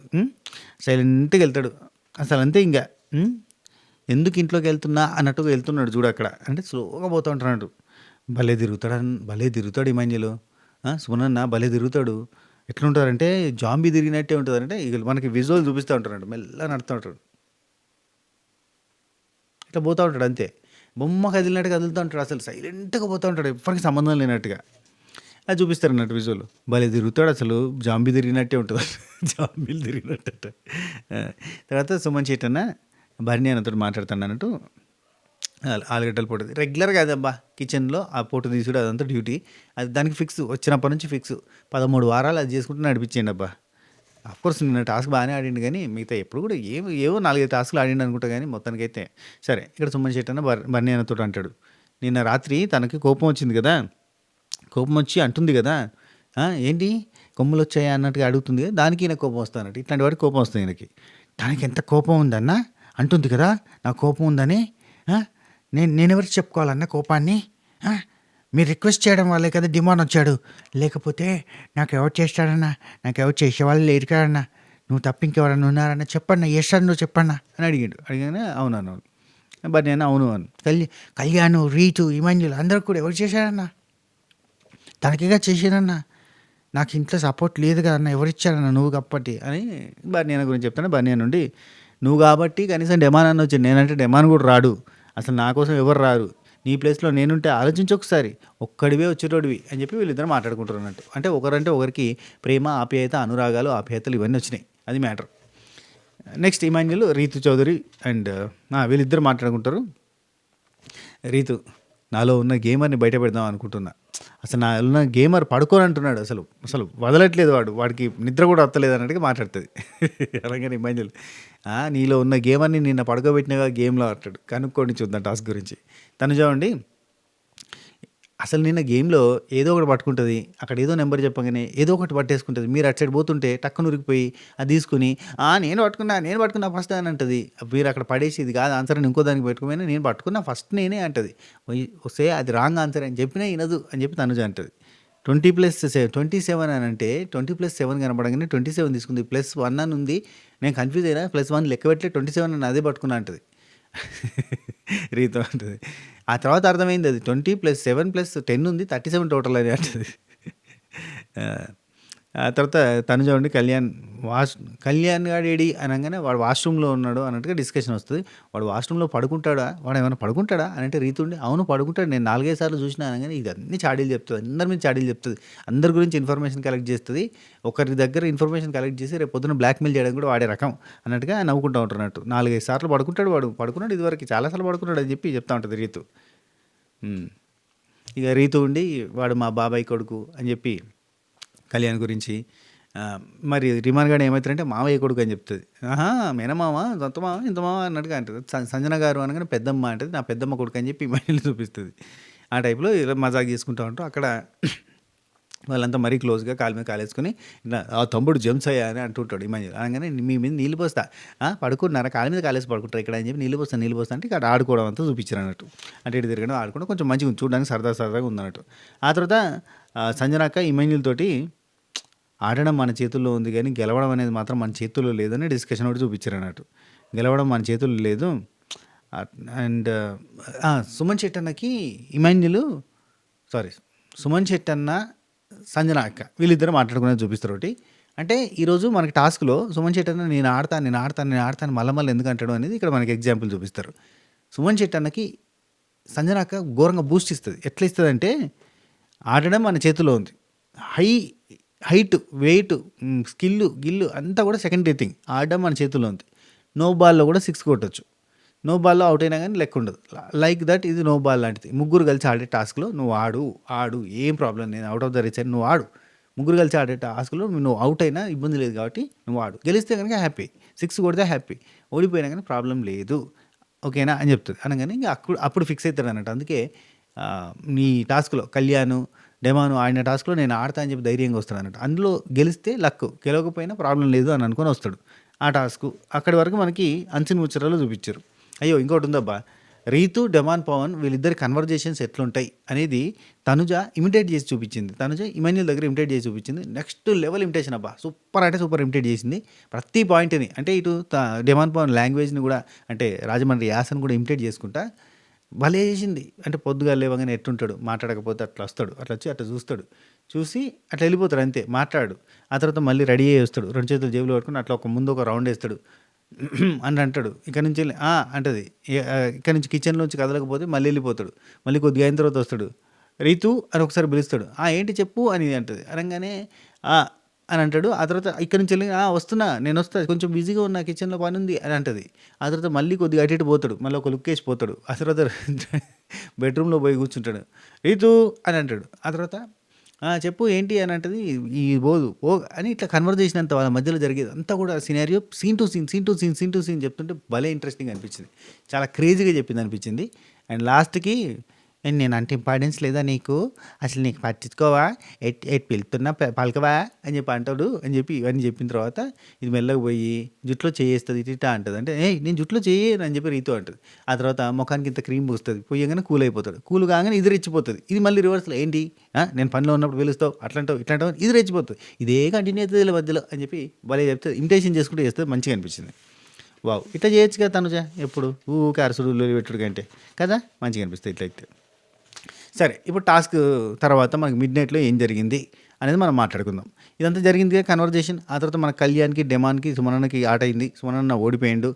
సైలెంట్గా వెళ్తాడు అసలు అంతే ఇంకా. ఎందుకు ఇంట్లోకి వెళ్తున్నా అన్నట్టుగా వెళ్తున్నాడు చూడు అక్కడ. అంటే స్లోగా పోతూ ఉంటున్నాడు. భలే తిరుగుతాడు ఇమాన్యులు. సుమనన్న భలే తిరుగుతాడు. ఎట్లుంటారంటే జాంబీ తిరిగినట్టే ఉంటుందంటే ఇక మనకి విజువల్ చూపిస్తూ ఉంటాడు. మెల్లగా నడుతూ ఉంటాడు. ఇట్లా పోతూ ఉంటాడు అంతే. బొమ్మ కదిలినట్టు కదులుతూ ఉంటాడు. అసలు సైలెంట్గా పోతూ ఉంటాడు ఎవరికి సంబంధం లేనట్టుగా. అది చూపిస్తారు అన్నట్టు విజువల్. భలే తిరుగుతాడు అసలు. జాంబీ తిరిగినట్టే ఉంటుంది. జాంబీలు తిరిగినట్టు. తర్వాత సుమన్ శెట్టి భరణి అన్నతో మాట్లాడుతాను అన్నట్టు ఆలుగడ్డల పొట్టు రెగ్యులర్గా అదబ్బా కిచెన్లో ఆ పొట్టు తీసుడు అదంతా డ్యూటీ. అది దానికి ఫిక్స్ వచ్చినప్పటి నుంచి ఫిక్స్ 13 వారాలు అది చేసుకుంటూ నడిపించేయండి అబ్బా. అఫ్కోర్స్ నిన్న టాస్క్ బాగానే ఆడిండు కానీ మిగతా ఎప్పుడు కూడా ఏవో 4-5 టాస్క్లు ఆడిండు అనుకుంటా కానీ మొత్తానికైతే సరే. ఇక్కడ సుమన్ శెట్టి బర్నీ అన్నతో అంటాడు, నిన్న రాత్రి తనకి కోపం వచ్చింది కదా, కోపం వచ్చి అంటుంది కదా, ఏంటి కొమ్ములు వచ్చాయా అన్నట్టుగా అడుగుతుంది కదా, దానికి ఈయన కోపం వస్తానట్టు. ఇట్లాంటి వాడికి కోపం వస్తుంది ఈయనకి. దానికి ఎంత కోపం ఉందన్న అంటుంది కదా, నాకు కోపం ఉందని. నేనెవరికి చెప్పుకోవాలన్న కోపాన్ని? మీరు రిక్వెస్ట్ చేయడం వల్లే కదా డిమాండ్ వచ్చాడు. లేకపోతే నాకు ఎవరు చేస్తాడన్నా, నాకు ఎవరు చేసేవాళ్ళు లేరు కదన్నా. నువ్వు తప్ప ఇంకెవరన్నా ఉన్నారన్నా చెప్పన్నా, చేస్తాడు నువ్వు చెప్పన్నా అని అడిగాడు. అడిగానే అవును బట్ నేను అవును అని. కళ్యాణ్, రీతు, ఇమాన్యుల్ అందరూ కూడా ఎవరు చేశారన్నా? తనకిగా చేసానన్నా. నాకు ఇంట్లో సపోర్ట్ లేదు కదన్నా, ఎవరిచ్చారన్నా నువ్వు కాబట్టి అని బర్నియాన గురించి చెప్తాను. బర్నియా నుండి నువ్వు కాబట్టి కనీసం డెమాన్ అని వచ్చింది, నేనంటే డెమాన్ కూడా రాడు, అసలు నా కోసం ఎవరు రారు, నీ ప్లేస్లో నేనుంటే ఆలోచించి ఒకసారి, ఒక్కడివే వచ్చేటోడివి అని చెప్పి వీళ్ళిద్దరు మాట్లాడుకుంటారు అన్నట్టు. అంటే ఒకరంటే ఒకరికి ప్రేమ, ఆప్యాయత, అనురాగాలు, ఆప్యాయతలు ఇవన్నీ వచ్చినాయి. అది matter. Next Emmanuel, Rithu Chowdary and వీళ్ళిద్దరు మాట్లాడుకుంటారు. రీతు, నాలో ఉన్న గేమర్ని బయట పెడదాం అనుకుంటున్నా. అసలు నా ఉన్న గేమర్ పడుకోని అంటున్నాడు. అసలు వదలట్లేదు, వాడికి నిద్ర కూడా వస్తలేదు అన్నట్టుగా మాట్లాడుతుంది. అలాగని ఇమాన్యుల్, నీలో ఉన్న గేమర్ని నిన్న పడుకోబెట్టినగా గేమ్లో అంటాడు. కనుక్కోండి చూద్దాం టాస్క్ గురించి. తను చూడండి, అసలు నిన్న గేమ్లో ఏదో ఒకటి పట్టుకుంటుంది, అక్కడ ఏదో నెంబర్ చెప్పగానే ఏదో ఒకటి పట్టేసుకుంటుంది. మీరు అటు సైడ్ పోతుంటే టక్కున ఉరికిపోయి అది తీసుకుని నేను పట్టుకున్నా ఫస్ట్ అని అంటుంది. మీరు అక్కడ పడేసి ఇది కాదు ఆన్సర్ అని ఇంకో దానికి పెట్టుకోమైనా నేను పట్టుకున్నా ఫస్ట్ నేనే అంటుంది. వస్తే అది రాంగ్ ఆన్సర్ అని చెప్పినా వినదు అని చెప్పి తనుజ అంటుంది. 20+7 అని అంటే 20+7 కనపడగానే 27 తీసుకుంది. +1 అని ఉంది, నేను కన్ఫ్యూజ్ అయినా +1 లెక్క పెట్టలే 27 అని అదే పట్టుకున్నా అంటుంది. రీతో అంటుంది. ఆ తర్వాత అర్థమైంది అది 20+7+10 ఉంది, 37 టోటల్ అని అంటుంది. ఆ తర్వాత తను చూడండి, కళ్యాణ్ గాడేడి అనగానే వాడు వాష్రూమ్లో ఉన్నాడు అన్నట్టుగా డిస్కషన్ వస్తుంది. వాడు వాష్రూమ్లో పడుకుంటాడా, వాడు ఏమైనా పడుకుంటాడా అని అంటే రీతుండి అవును పడుకుంటాడు, నేను 4-5 సార్లు చూసినా అనగానే ఇది అన్ని చాడీలు చెప్తుంది, అందరి మీద చాడీలు చెప్తుంది, అందరి గురించి ఇన్ఫర్మేషన్ కలెక్ట్ చేస్తుంది. ఒకరి దగ్గర ఇన్ఫర్మేషన్ కలెక్ట్ చేసి రేపు పొద్దున బ్లాక్మెయిల్ చేయడం కూడా వాడే రకం అన్నట్టుగా నవ్వుకుంటూ ఉంటున్నట్టు. 4-5 సార్లు పడుకున్నాడు ఇదివరకు చాలాసార్లు పడుకున్నాడు అని చెప్పి చెప్తా ఉంటుంది రీతు. ఇక రీతు ఉండి వాడు మా బాబాయ్ కొడుకు అని చెప్పి కళ్యాణ్ గురించి, మరి రిమాన్ గారు ఏమవుతారంటే మావయ్య కొడుకు అని చెప్తుంది. మేనమామ, సొంత మామ, ఇంత మామ అన్నట్టుగా అంటుంది. సంజన గారు అనగానే పెద్దమ్మ అంటుంది, నా పెద్దమ్మ కొడుకు అని చెప్పి మహిళలు చూపిస్తుంది. ఆ టైప్లో ఇలా మజాక్ చేసుకుంటూ ఉంటాం. అక్కడ వాళ్ళంతా మరీ క్లోజ్గా కాలు మీద కాలేసుకుని ఆ తమ్ముడు జెమ్స్ అయ్యా అని అంటుంటాడు ఇమాన్యుల్. అనగానే మీ మీద నీళ్ళు పోస్తా, పడుకున్నారా కాలు మీద కాలేసి పడుకుంటారు ఇక్కడ అని చెప్పి నీళ్ళు పోస్తా అంటే ఇక్కడ ఆడుకోవడం అంతా చూపించారు అన్నట్టు. అంటే ఇటు తిరగడం ఆడుకోవడం కొంచెం మంచిగా చూడడానికి సరదాగా ఉందన్నట్టు. ఆ తర్వాత సంజనాక ఇమాన్యుల్ తోటి ఆడడం మన చేతుల్లో ఉంది కానీ గెలవడం అనేది మాత్రం మన చేతుల్లో లేదని డిస్కషన్ ఒకటి చూపించారు అన్నట్టు. గెలవడం మన చేతుల్లో లేదు. అండ్ సుమన్ శెట్టి సుమన్ శెట్టి అన్న, సంజన అక్క వీళ్ళిద్దరు మాట్లాడుకునేది చూపిస్తారు ఒకటి. అంటే ఈరోజు మనకి టాస్క్లో సుమన్ శెట్టి అన్న నేను ఆడతాను మళ్ళీ ఎందుకు అంటాడు అనేది ఇక్కడ మనకి ఎగ్జాంపుల్ చూపిస్తారు. సుమన్ శెట్టి అన్నకి సంజన అక్క ఘోరంగా బూస్ట్ ఇస్తుంది. ఎట్లా ఇస్తుంది అంటే ఆడడం మన చేతిలో ఉంది, హైట్, వెయిట్, గిల్లు అంతా కూడా సెకండరీ థింగ్, ఆడడం మన చేతిలో ఉంది. నో బాల్లో కూడా 6 కొట్టచ్చు, నో బాల్లో అవుట్ అయినా కానీ లెక్క ఉండదు. లైక్ దట్ ఇది నో బాల్ లాంటిది. ముగ్గురు కలిసి ఆడే టాస్క్లో నువ్వు ఆడు ఏం ప్రాబ్లం, నేను అవుట్ ఆఫ్ ద రీచ్ అని నువ్వు ఆడు. ముగ్గురు కలిసి ఆడే టాస్క్లో నువ్వు అవుట్ అయినా ఇబ్బంది లేదు కాబట్టి నువ్వు ఆడు. గెలిస్తే కనుక హ్యాపీ, 6 కొడితే హ్యాపీ, ఓడిపోయినా కానీ ప్రాబ్లం లేదు, ఓకేనా అని చెప్తుంది. అనగానే ఇంకా అప్పుడు ఫిక్స్ అవుతాడు అన్నట్టు. అందుకే నీ టాస్క్లో కళ్యాణ్, డెమాను ఆడిన టాస్క్లో నేను ఆడతా అని చెప్పి ధైర్యంగా వస్తాడు అన్నట్టు. అందులో గెలిస్తే లక్, గెలవకపోయినా ప్రాబ్లం లేదు అని అనుకొని వస్తాడు ఆ టాస్క్. అక్కడి వరకు మనకి అన్సిన్ ముచ్చటలో చూపించారు. అయ్యో ఇంకోటి ఉందబ్బా, రీతు, డెమాన్ పవన్ వీళ్ళిద్దరి కన్వర్జేషన్స్ ఎట్లుంటాయి అనేది తనుజ ఇమిటేట్ చేసి చూపించింది. తనుజ ఇమాన్యుల్ దగ్గర ఇమిటేట్ చేసి చూపించింది. నెక్స్ట్ లెవెల్ ఇమిటేషన్ అబ్బా! సూపర్ అంటే సూపర్ ఇమిటేట్ చేసింది. ప్రతి పాయింట్‌ని అంటే ఇటు డెమాన్ పవన్ లాంగ్వేజ్‌ని కూడా అంటే రాజమండ్రి యాసను కూడా ఇమిటేట్ చేసుకుంటా భలే చేసింది. అంటే పొద్దుగాల లేవగానే ఎట్టుంటాడు, మాట్లాడకపోతే అట్లా వస్తాడు. అట్లా వచ్చి అట్లా చూస్తాడు. చూసి అట్లా వెళ్ళిపోతాడు అంతే. మాట్లాడు. ఆ తర్వాత మళ్ళీ రెడీ అయ్యి వస్తాడు. 2 చేతులు జేబులో పట్టుకొని అట్లా ముందు ఒక రౌండ్ వేస్తాడు. అని అంటాడు. ఇక్కడి నుంచి అంటది. ఇక్కడి నుంచి కిచెన్‌లోంచి కదలకపోతే మళ్ళీ వెళ్ళిపోతాడు. మళ్ళీ కొద్దిగా అయిన తర్వాత వస్తాడు. రీతు అని ఒకసారి పిలుస్తాడు. ఏంటి చెప్పు అని అంటది. అనంగానే "ఆ" అని అంటాడు. ఆ తర్వాత ఇక్కడి నుంచి వెళ్ళి వస్తున్నా, నేను వస్తా, కొంచెం బిజీగా ఉన్నా, కిచెన్‌లో పని ఉంది అని అంటది. ఆ తర్వాత మళ్ళీ కొద్దిగా అటు ఇటు పోతాడు. మళ్ళీ ఒక లుక్ వేసి పోతాడు. ఆ తర్వాత బెడ్రూమ్‌లో పోయి కూర్చుంటాడు. రీతు అని అంటాడు. ఆ తర్వాత చెప్పు ఏంటి అని అంటది. ఈ పోదు ఓ అని ఇట్లా కన్వర్జేషన్ అంతా వాళ్ళ మధ్యలో జరిగేది అంతా కూడా scenario scene to scene, scene to scene, scene to scene చెప్తుంటే భలే ఇంట్రెస్టింగ్ అనిపించింది. చాలా క్రేజీగా చెప్పింది అనిపించింది. అండ్ లాస్ట్‌కి నేనంటే ఇంపార్టెన్స్ లేదా నీకు? అసలు నీకు పట్టించుకోవా? ఎటు వెళ్తున్నా పలకవా? అని చెప్పి అంటాడు. అని చెప్పి ఇవన్నీ చెప్పిన తర్వాత ఇది మెల్లగా పోయి జుట్టులో చేయేస్తది. ఇటా అంటది. అంటే ఏయ్ నేను జుట్టులో చెయ్యను అని చెప్పి రీతు అంటది. ఆ తర్వాత ముఖానికి ఇంత క్రీమ్ పూస్తది. పొయ్యగానే కూల్ అయిపోతాడు. కూల్ కాగానే ఇది రెచ్చిపోతుంది. ఇది మళ్ళీ రివర్స్‌లో ఏంటి నేను పనిలో ఉన్నప్పుడు పిలుస్తావు అట్లాంటావు ఇట్లాంటావు ఇది రెచ్చిపోతుంది. ఇదే కంటిన్యూ అవుతుంది వీళ్ళ మధ్యలో అని చెప్పి భలే చెప్తే ఇమిటేషన్ చేసుకుంటూ చేస్తే మంచిగా అనిపించింది. వావ్! ఇట్లా చేయొచ్చు కదా తనుజ ఎప్పుడు ఊకే అరసుడు లొల్లి పెట్టుడు కంటే కదా మంచిగా అనిపిస్తుంది ఇట్లయితే. సరే ఇప్పుడు టాస్క్ తర్వాత మనకి మిడ్ నైట్లో ఏం జరిగింది అనేది మనం మాట్లాడుకుందాం. ఇదంతా జరిగింది కన్వర్జేషన్. ఆ తర్వాత మన కళ్యాణ్కి, డెమాన్కి, సుమనన్నకి ఆట అయింది. సుమనన్న ఓడిపోయిండు.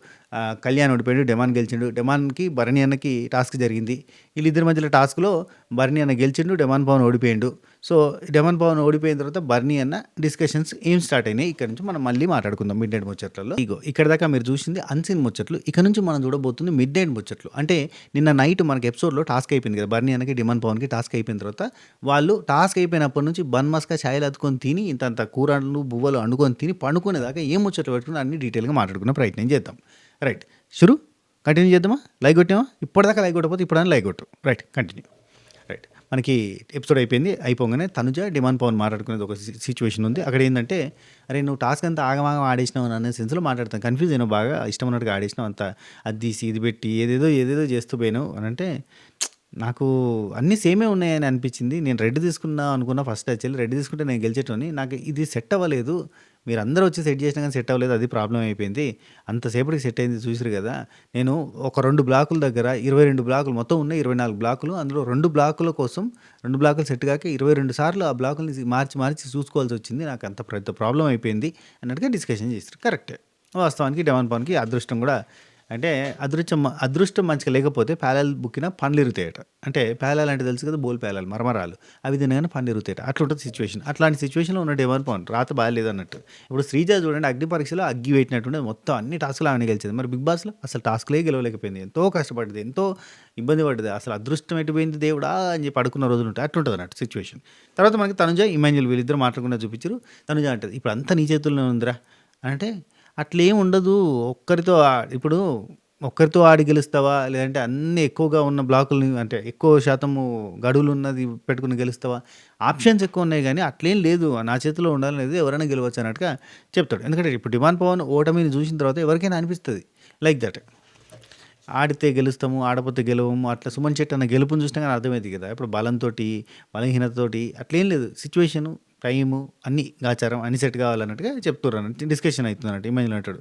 కళ్యాణ్ ఓడిపోయాడు, డెమాన్ గెలిచిండు. డెమాన్కి భరణి అన్నకి టాస్క్ జరిగింది. వీళ్ళిద్దరి మధ్యలో టాస్క్లో భరణి అన్న గెలిచిండు, డెమాన్ పవన్ ఓడిపోయిండు. సో డెమాన్ పవన్ ఓడిపోయిన తర్వాత భరణి అన్న డిస్కషన్స్ ఏం స్టార్ట్ అయినాయి ఇక్కడ నుంచి మనం మళ్ళీ మాట్లాడుకుందాం మిడ్ నైట్ ముచ్చట్లలో. ఇగో ఇక్కడ దాకా మీరు చూసింది అన్సీన్ ముచ్చట్లు. ఇక్కడ నుంచి మనం చూడబోతుంది మిడ్ నైట్ ముచ్చట్లు. అంటే నిన్న నైట్ మనకి ఎపిసోడ్లో టాస్క్ అయిపోయింది కదా, భరణి అన్నకి, డెమాన్ పవన్కి టాస్క్ అయిపోయిన తర్వాత వాళ్ళు టాస్క్ అయిపోయినప్పటి నుంచి బన్ మస్కా ఛాయలు అద్దుకొని తిని ఇంతంత కూరలు బువ్వలు వండుకొని తిని పండుకునేదాకా ఏం ముచ్చట్లు పెట్టుకుని అన్ని డీటెయిల్గా మాట్లాడుకునే ప్రయత్నం చేద్దాం. రైట్ షురు కంటిన్యూ చేద్దామా? లైక్ కొట్టామా? ఇప్పటిదాకా లైక్ కొట్టకపోతే ఇప్పుడైనా లైక్ కొట్టు. Right continue. రైట్ మనకి ఎపిసోడ్ అయిపోగానే తనుజ, డిమాండ్ పవన్ మాట్లాడుకునేది ఒక సిచ్యువేషన్ ఉంది. అక్కడ ఏంటంటే అరే నువ్వు టాస్క్ అంతా ఆగమాగం ఆడేసినావు అనే సెన్స్లో మాట్లాడతాను. కన్ఫ్యూజ్ అయినావు, బాగా ఇష్టం ఉన్నట్టుగా ఆడేసినావు, అంత అది తీసి ఇది పెట్టి ఏదేదో చేస్తూ పోయినావు అని అంటే నాకు అన్నీ సేమే ఉన్నాయని అనిపించింది. నేను రెడ్ తీసుకున్నా అనుకున్నా ఫస్ట్ యాక్చువల్లీ రెడ్ తీసుకుంటే నేను గెలిచేటోని. నాకు ఇది సెట్ అవ్వలేదు. మీరు అందరూ వచ్చి సెట్ చేసినా కానీ సెట్ అవ్వలేదు. అది ప్రాబ్లం అయిపోయింది. అంతసేపటికి సెట్ అయింది చూసారు కదా. నేను ఒక 2 బ్లాకుల దగ్గర 22 బ్లాకులు మొత్తం ఉన్నాయి, 24 బ్లాకులు. అందులో 2 బ్లాకుల కోసం 2 బ్లాకులు సెట్ కాక 22 సార్లు ఆ బ్లాకుల్ని మార్చి చూసుకోవాల్సి వచ్చింది. నాకు అంత పెద్ద ప్రాబ్లం అయిపోయింది అన్నట్టుగా డిస్కషన్ చేశారు. కరెక్టే. వాస్తవానికి డెమాన్ పవన్కి అదృష్టం కూడా అంటే అదృష్టం మంచిగా లేకపోతే పేలాలు బుక్కిన పండ్లు ఇరుగుతాయట. అంటే పేలాలు అంటే తెలుసు కదా, బోల్ పేలాలు మరమరాలు, అవి తినగానే పండ్లు ఇరుగుతాయట. అట్లా ఉంటుంది సిచ్యువేషన్. అట్లాంటి సిచ్యువేషన్లో ఉన్న డెమాన్ పవన్ రాత బాగాలేదు అన్నట్టు. ఇప్పుడు శ్రీజ చూడండి, అగ్ని పరీక్షలో అగ్గి పెట్టినట్టుండే మొత్తం అన్ని టాస్కులు ఆమె గెలిచింది. మరి బిగ్ బాస్లో అసలు టాస్క్లే గెలవలేకపోయింది. ఎంతో కష్టపడ్డది, ఎంతో ఇబ్బంది పడ్డది. అసలు అదృష్టం ఎటుపోయింది దేవుడా అని చెప్పి అడుకున్న రోజులు ఉంటాయి. అట్లుంటుంది అన్నట్టు సిచ్యువేషన్. తర్వాత మనకి తనుజ, ఇమాన్యుల్ వీళ్ళిద్దరు మాట్లాడుకున్న చూపించారు. తనుజ అంటది ఇప్పుడు అంతా నీ చేతుల్లోనే ఉందిరా అంటే అట్లేం ఉండదు. ఇప్పుడు ఒక్కరితో ఆడి గెలుస్తావా, లేదంటే అన్నీ ఎక్కువగా ఉన్న బ్లాకులని అంటే ఎక్కువ శాతము గడువులు ఉన్నది పెట్టుకుని గెలుస్తావా? ఆప్షన్స్ ఎక్కువ ఉన్నాయి కానీ అట్లేం లేదు. నా చేతిలో ఉండాలనేది ఎవరైనా గెలవచ్చు అన్నట్టుగా చెప్తాడు. ఎందుకంటే ఇప్పుడు డిమాండ్ పవన్ ఓటమిని చూసిన తర్వాత ఎవరికైనా అనిపిస్తుంది లైక్ దట్. ఆడితే గెలుస్తాము, ఆడపోతే గెలవము, అట్లా సుమన్ శెట్టి అన్న గెలుపుని చూసినా కానీ అర్థమవుతుంది కదా. ఇప్పుడు బలహీనతతోటి అట్లేం లేదు. సిచ్యువేషను, టైము అన్నీ గాచారం అన్ని సెట్ కావాలన్నట్టుగా చెప్తున్నారు అన్నట్టు డిస్కషన్ అవుతుంది అన్నట్టు. ఇమాజిన్ అంటాడు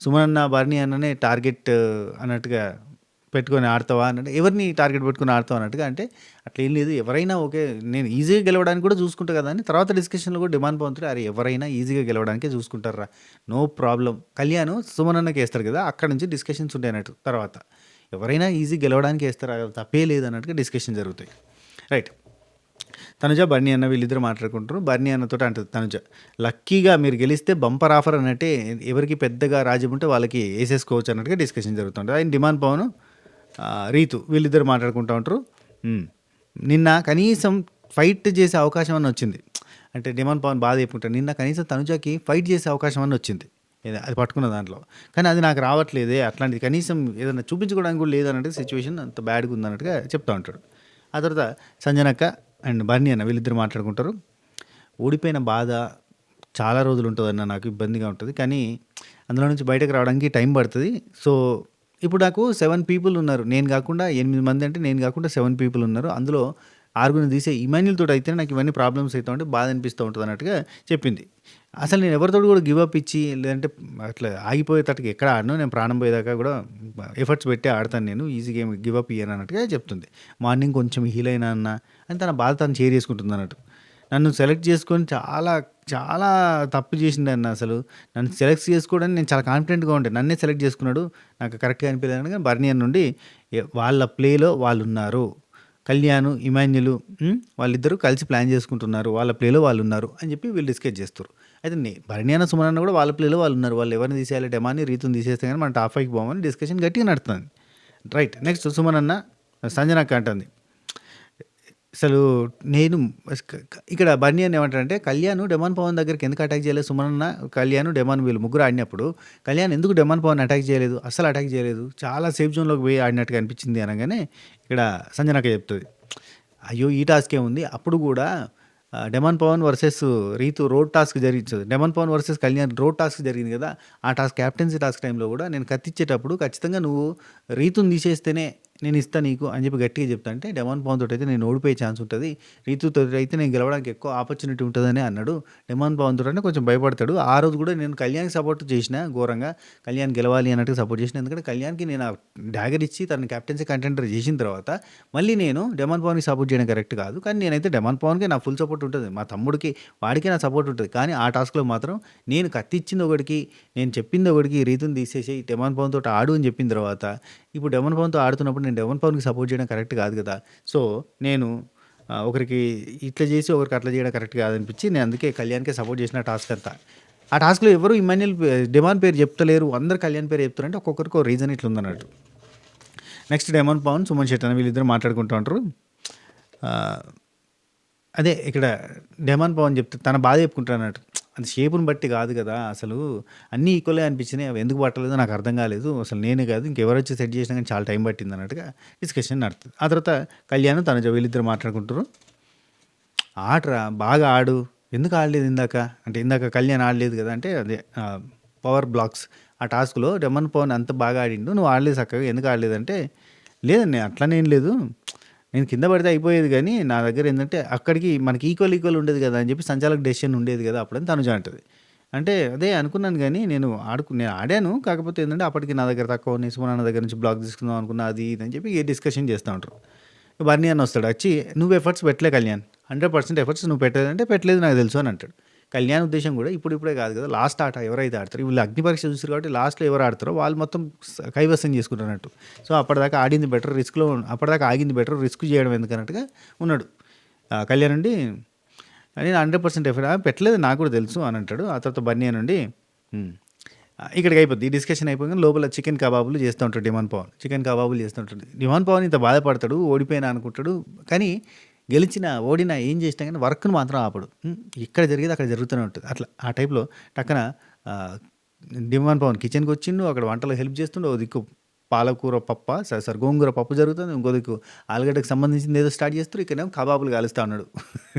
సుమన్ అన్న భరణి అన్ననే టార్గెట్ అన్నట్టుగా పెట్టుకొని ఆడతావా అన్నట్టు, ఎవరిని టార్గెట్ పెట్టుకుని ఆడతావు అన్నట్టుగా. అంటే అట్లా ఏం లేదు, ఎవరైనా ఓకే, నేను ఈజీగా గెలవడానికి కూడా చూసుకుంటా కదా అని తర్వాత డిస్కషన్లో కూడా డిమాండ్ పొందుతుంటే అరే ఎవరైనా ఈజీగా గెలవడానికే చూసుకుంటారా, నో ప్రాబ్లం. కళ్యాణ్ సుమన్ అన్నకి వేస్తారు కదా, అక్కడ నుంచి డిస్కషన్స్ ఉంటాయి అన్నట్టు. తర్వాత ఎవరైనా ఈజీ గెలవడానికి వేస్తారు, తప్పే లేదు అన్నట్టుగా డిస్కషన్ జరుగుతాయి. రైట్. తనుజ, బర్నీ అన్న వీళ్ళిద్దరు మాట్లాడుకుంటారు. బర్నీ అన్నతో అంటుంది తనుజ, లక్కీగా మీరు గెలిస్తే బంపర్ ఆఫర్ అన్నట్టే, ఎవరికి పెద్దగా రాజ్యం ఉంటే వాళ్ళకి వేసేసుకోవచ్చు అన్నట్టుగా డిస్కషన్ జరుగుతుంటుంది. ఆయన డిమాండ్ పవన్, రీతు వీళ్ళిద్దరు మాట్లాడుకుంటూ ఉంటారు. నిన్న కనీసం ఫైట్ చేసే అవకాశం అని వచ్చింది. అంటే డిమాండ్ పవన్ బాధ చెప్పుకుంటాడు, నిన్న కనీసం తనుజకి ఫైట్ చేసే అవకాశం అని వచ్చింది అది పట్టుకున్న దాంట్లో, కానీ అది నాకు రావట్లేదే, అట్లాంటిది కనీసం ఏదైనా చూపించుకోవడానికి కూడా లేదన్నట్టు సిచ్యువేషన్ అంత బ్యాడ్గా ఉందన్నట్టుగా చెప్తూ ఉంటాడు. ఆ తర్వాత సంజనక్క అండ్ బర్నీ అన్న వీళ్ళిద్దరు మాట్లాడుకుంటారు. ఓడిపోయిన బాధ చాలా రోజులు ఉంటుందన్న, నాకు ఇబ్బందిగా ఉంటుంది, కానీ అందులో నుంచి బయటకు రావడానికి టైం పడుతుంది. సో ఇప్పుడు నాకు 7 పీపుల్ ఉన్నారు. నేను గాకుండా 8 మంది అంటే నేను గాకుండా 7 పీపుల్ ఉన్నారు. అందులో ఆరుగురిని తీసేయి. ఇమాన్యుల్‌తోటి అయితేనే నాకు ఇవన్నీ ప్రాబ్లమ్స్ అయితా ఉంటే బాధ అనిపిస్తూ ఉంటది అన్నట్టుగా చెప్పింది. అసలు నేను ఎవరితోటి కూడా గివ్ అప్ ఇచ్చి లేదంటే అట్లా ఆగిపోయేటట్టుగా ఎక్కడ ఆడను. నేను ప్రాణం పోయేదాకా కూడా ఎఫర్ట్స్ పెట్టి ఆడతాను నేను. ఈజీగా ఏమి గివ్ అప్ ఇయ్యను అన్నట్టుగా చెప్తుంది. మార్నింగ్ కొంచెం హీల్ అయినా అన్న అని తన బాధ తను షేర్ చేసుకుంటుంది అన్నట్టు. నన్ను సెలెక్ట్ చేసుకొని చాలా చాలా తప్పు చేసిండన్న అసలు. నన్ను సెలెక్ట్ చేసుకోవడానికి నేను చాలా కాన్ఫిడెంట్‌గా ఉండే. నన్నే సెలెక్ట్ చేసుకున్నాడు. నాకు కరెక్ట్‌గా అనిపియలేదు అనగా బర్నియన్ నుండి వాళ్ళ ప్లేలో వాళ్ళున్నారు. కళ్యాణ్, ఇమాన్యుల్ వాళ్ళిద్దరూ కలిసి ప్లాన్ చేసుకుంటున్నారు. వాళ్ళ ప్లేలో వాళ్ళున్నారు అని చెప్పి వీళ్ళు డిస్కస్ చేస్తుర్రు. అయితే భరణి అన్న, సుమన్ అన్న కూడా వాళ్ళ ప్లేలో వాళ్ళున్నారు. వాళ్ళు ఎవరిని తీసేయాలి డెమాని, రీతుని తీసేస్తే కానీ మనం టాప్ 5కి పోమని డిస్కషన్ గట్టిగా నడుతుంది. రైట్. నెక్స్ట్ సుమన్ అన్న సంజనక్క అంటుంది. అసలు నేను ఇక్కడ బన్నీ అని ఏమంటారంటే కళ్యాణ్ డెమాన్ పవన్ దగ్గరికి ఎందుకు అటాక్ చేయలేదు? సుమన్ అన్న, కళ్యాణ్, డెమాన్ వీళ్ళు ముగ్గురు ఆడినప్పుడు కళ్యాణ్ ఎందుకు డెమాన్ పవన్ అటాక్ చేయలేదు? అస్సలు అటాక్ చేయలేదు. చాలా సేఫ్ జోన్లోకి పోయి ఆడినట్టుగా అనిపించింది అనగానే ఇక్కడ సంజనక్క చెప్తుంది, అయ్యో ఈ టాస్కే ఉంది. అప్పుడు కూడా Demon Pavan versus Rithu road task జరిగించదు. Demon Pavan versus Kalyan road task జరిగింది కదా, ఆ టాస్క్ క్యాప్టెన్సీ టాస్క్ టైంలో కూడా నేను కత్తిచ్చేటప్పుడు ఖచ్చితంగా నువ్వు రీతుని తీసేస్తేనే నేను ఇస్తా నీకు అని చెప్పి గట్టిగా చెప్తా అంటే డెమాన్ పవన్ తోటి అయితే నేను ఓడిపోయే ఛాన్స్ ఉంటుంది, రీతుతో అయితే నేను గెలవడానికి ఎక్కువ ఆపర్చునిటీ ఉంటుందని అన్నాడు. డెమాన్ పవన్ తోటి అంటే కొంచెం భయపడతాడు. ఆ రోజు కూడా నేను కళ్యాణ్కి సపోర్ట్ చేసిన, ఘోరంగా కళ్యాణ్ గెలవాలి అన్నట్టు సపోర్ట్ చేసిన. ఎందుకంటే కళ్యాణ్కి నేను ఆ డ్యాగర్ ఇచ్చి తన క్యాప్టెన్సీ కంటెండర్ చేసిన తర్వాత మళ్ళీ నేను డెమాన్ పవన్కి సపోర్ట్ చేయడం కరెక్ట్ కాదు. కానీ నేనైతే డెమాన్ పవన్కి నా ఫుల్ సపోర్ట్ ఉంటుంది, మా తమ్ముడికి వాడికి నా సపోర్ట్ ఉంటుంది. కానీ ఆ టాస్క్లో మాత్రం నేను కత్తిచ్చింది ఒకటికి, నేను చెప్పింది ఒకటికి, రీతుని తీసేసి డెమాన్ పవన్ తోటి ఆడు అని చెప్పిన తర్వాత ఇప్పుడు డెమాన్ పవన్తో ఆడుతున్నప్పుడు నేను డెమాన్ పవన్కి సపోర్ట్ చేయడం కరెక్ట్ కాదు కదా. సో నేను ఒకరికి ఇట్లా చేసి ఒకరికి అట్లా చేయడం కరెక్ట్ కాదనిపించి నేను అందుకే కళ్యాణ్కే సపోర్ట్ చేసిన టాస్క్ అంతా. ఆ టాస్క్లో ఎవరు ఇమాన్యుల్ డెమాన్ పేరు చెప్తలేరు, అందరు కళ్యాణ్ పేరు చెప్తారంటే ఒక్కొక్కరికి ఒక రీజన్ ఇట్లా ఉందన్నట్టు. నెక్స్ట్ డెమాన్ పవన్, సుమన్ శెట్టి వీళ్ళిద్దరు మాట్లాడుకుంటూ ఉంటారు. అదే ఇక్కడ డెమాన్ పవన్ చెప్తే తన బాధ చెప్పుకుంటారు అన్నట్టు. అది షేపుని బట్టి కాదు కదా, అసలు అన్నీ ఈక్వల్గా అనిపించినాయి, అవి ఎందుకు పట్టలేదో నాకు అర్థం కాలేదు, అసలు నేనే కాదు ఇంకెవరు వచ్చి సెట్ చేసినా కానీ చాలా టైం పట్టింది అన్నట్టుగా డిస్కషన్ నడుతుంది. ఆ తర్వాత కళ్యాణ్ తనజ వీళ్ళిద్దరు మాట్లాడుకుంటారు. ఆడరా బాగా ఆడు, ఎందుకు ఆడలేదు ఇందాక అంటే ఇందాక కళ్యాణ్ ఆడలేదు కదా అంటే అదే పవర్ బ్లాక్స్ ఆ టాస్క్లో డెమాన్ పవన్ అంత బాగా ఆడిండు, నువ్వు ఆడలేదు చక్కగా ఎందుకు ఆడలేదంటే లేదండి అట్లనేం లేదు, నేను కింద పడితే అయిపోయేది కానీ నా దగ్గర ఏంటంటే అక్కడికి మనకి ఈక్వల్ ఉండేది కదా అని చెప్పి సంచాలక డెసిషన్ ఉండేది కదా అప్పుడని తనుజ అంటది. అంటే అదే అనుకున్నాను కానీ నేను ఆడాను, కాకపోతే ఏంటంటే అప్పటికి నా దగ్గర తక్కువ ఉన్నాయి, సుమన్ దగ్గర నుంచి బ్లాక్ తీసుకుందాం అనుకున్నా అది ఇది అని చెప్పి డిస్కషన్ చేస్తూ ఉంటారు. బర్నీ అన్న వస్తాడు వచ్చి, నువ్వు ఎఫర్ట్స్ పెట్టలే కళ్యాణ్, 100% ఎఫర్ట్స్ నువ్వు పెట్టలేదంటే పెట్టలేదు నాకు తెలుసు అని అంటాడు. కళ్యాణ్ ఉద్దేశం కూడా ఇప్పుడే కాదు కదా, లాస్ట్ ఆట ఎవరైతే ఆడతారు, వీళ్ళు అగ్ని పరీక్ష చూస్తారు కాబట్టి లాస్ట్లో ఎవరు ఆడతారో వాళ్ళు మొత్తం కైవసం చేసుకుంటున్నట్టు. సో అప్పటిదాకా ఆడింది బెటర్, రిస్క్లో అప్పటిదాకా ఆగింది బెటర్, రిస్క్ చేయడం ఎందుకన్నట్టుగా ఉన్నాడు కళ్యాణ్ నుండి. నేను 100% ఎఫర్ట్ పెట్టలేదు నాకు కూడా తెలుసు అని అంటాడు. ఆ తర్వాత బన్నీ నుండి ఇక్కడికి అయిపోద్ది ఈ డిస్కషన్ అయిపోయి లోపల చికెన్ కబాబులు చేస్తూ ఉంటాడు డిమాన్ పవన్. చికెన్ కబాబులు చేస్తూ ఉంటాడు డిమాన్ పవన్. ఇంత బాధపడతాడు, ఓడిపోయినా అనుకుంటాడు, కానీ ఓడినా ఏం చేసినా కానీ వర్క్ను మాత్రం ఆపడు. ఇక్కడ జరిగేది అక్కడ జరుగుతూనే ఉంటుంది. అట్లా ఆ టైప్లో టక్కన డిమాన్ పవన్ కిచెన్కి వచ్చిండు, అక్కడ వంటలో హెల్ప్ చేస్తుండే. ఓ దిక్కు పాలకూర పప్ప సారీ గోంగూర పప్పు జరుగుతుంది, ఇంకో దిక్కు ఆలుగడ్డకు సంబంధించింది ఏదో స్టార్ట్ చేస్తారు. ఇక్కడేమో కబాబులు కాలుస్తూ ఉన్నాడు.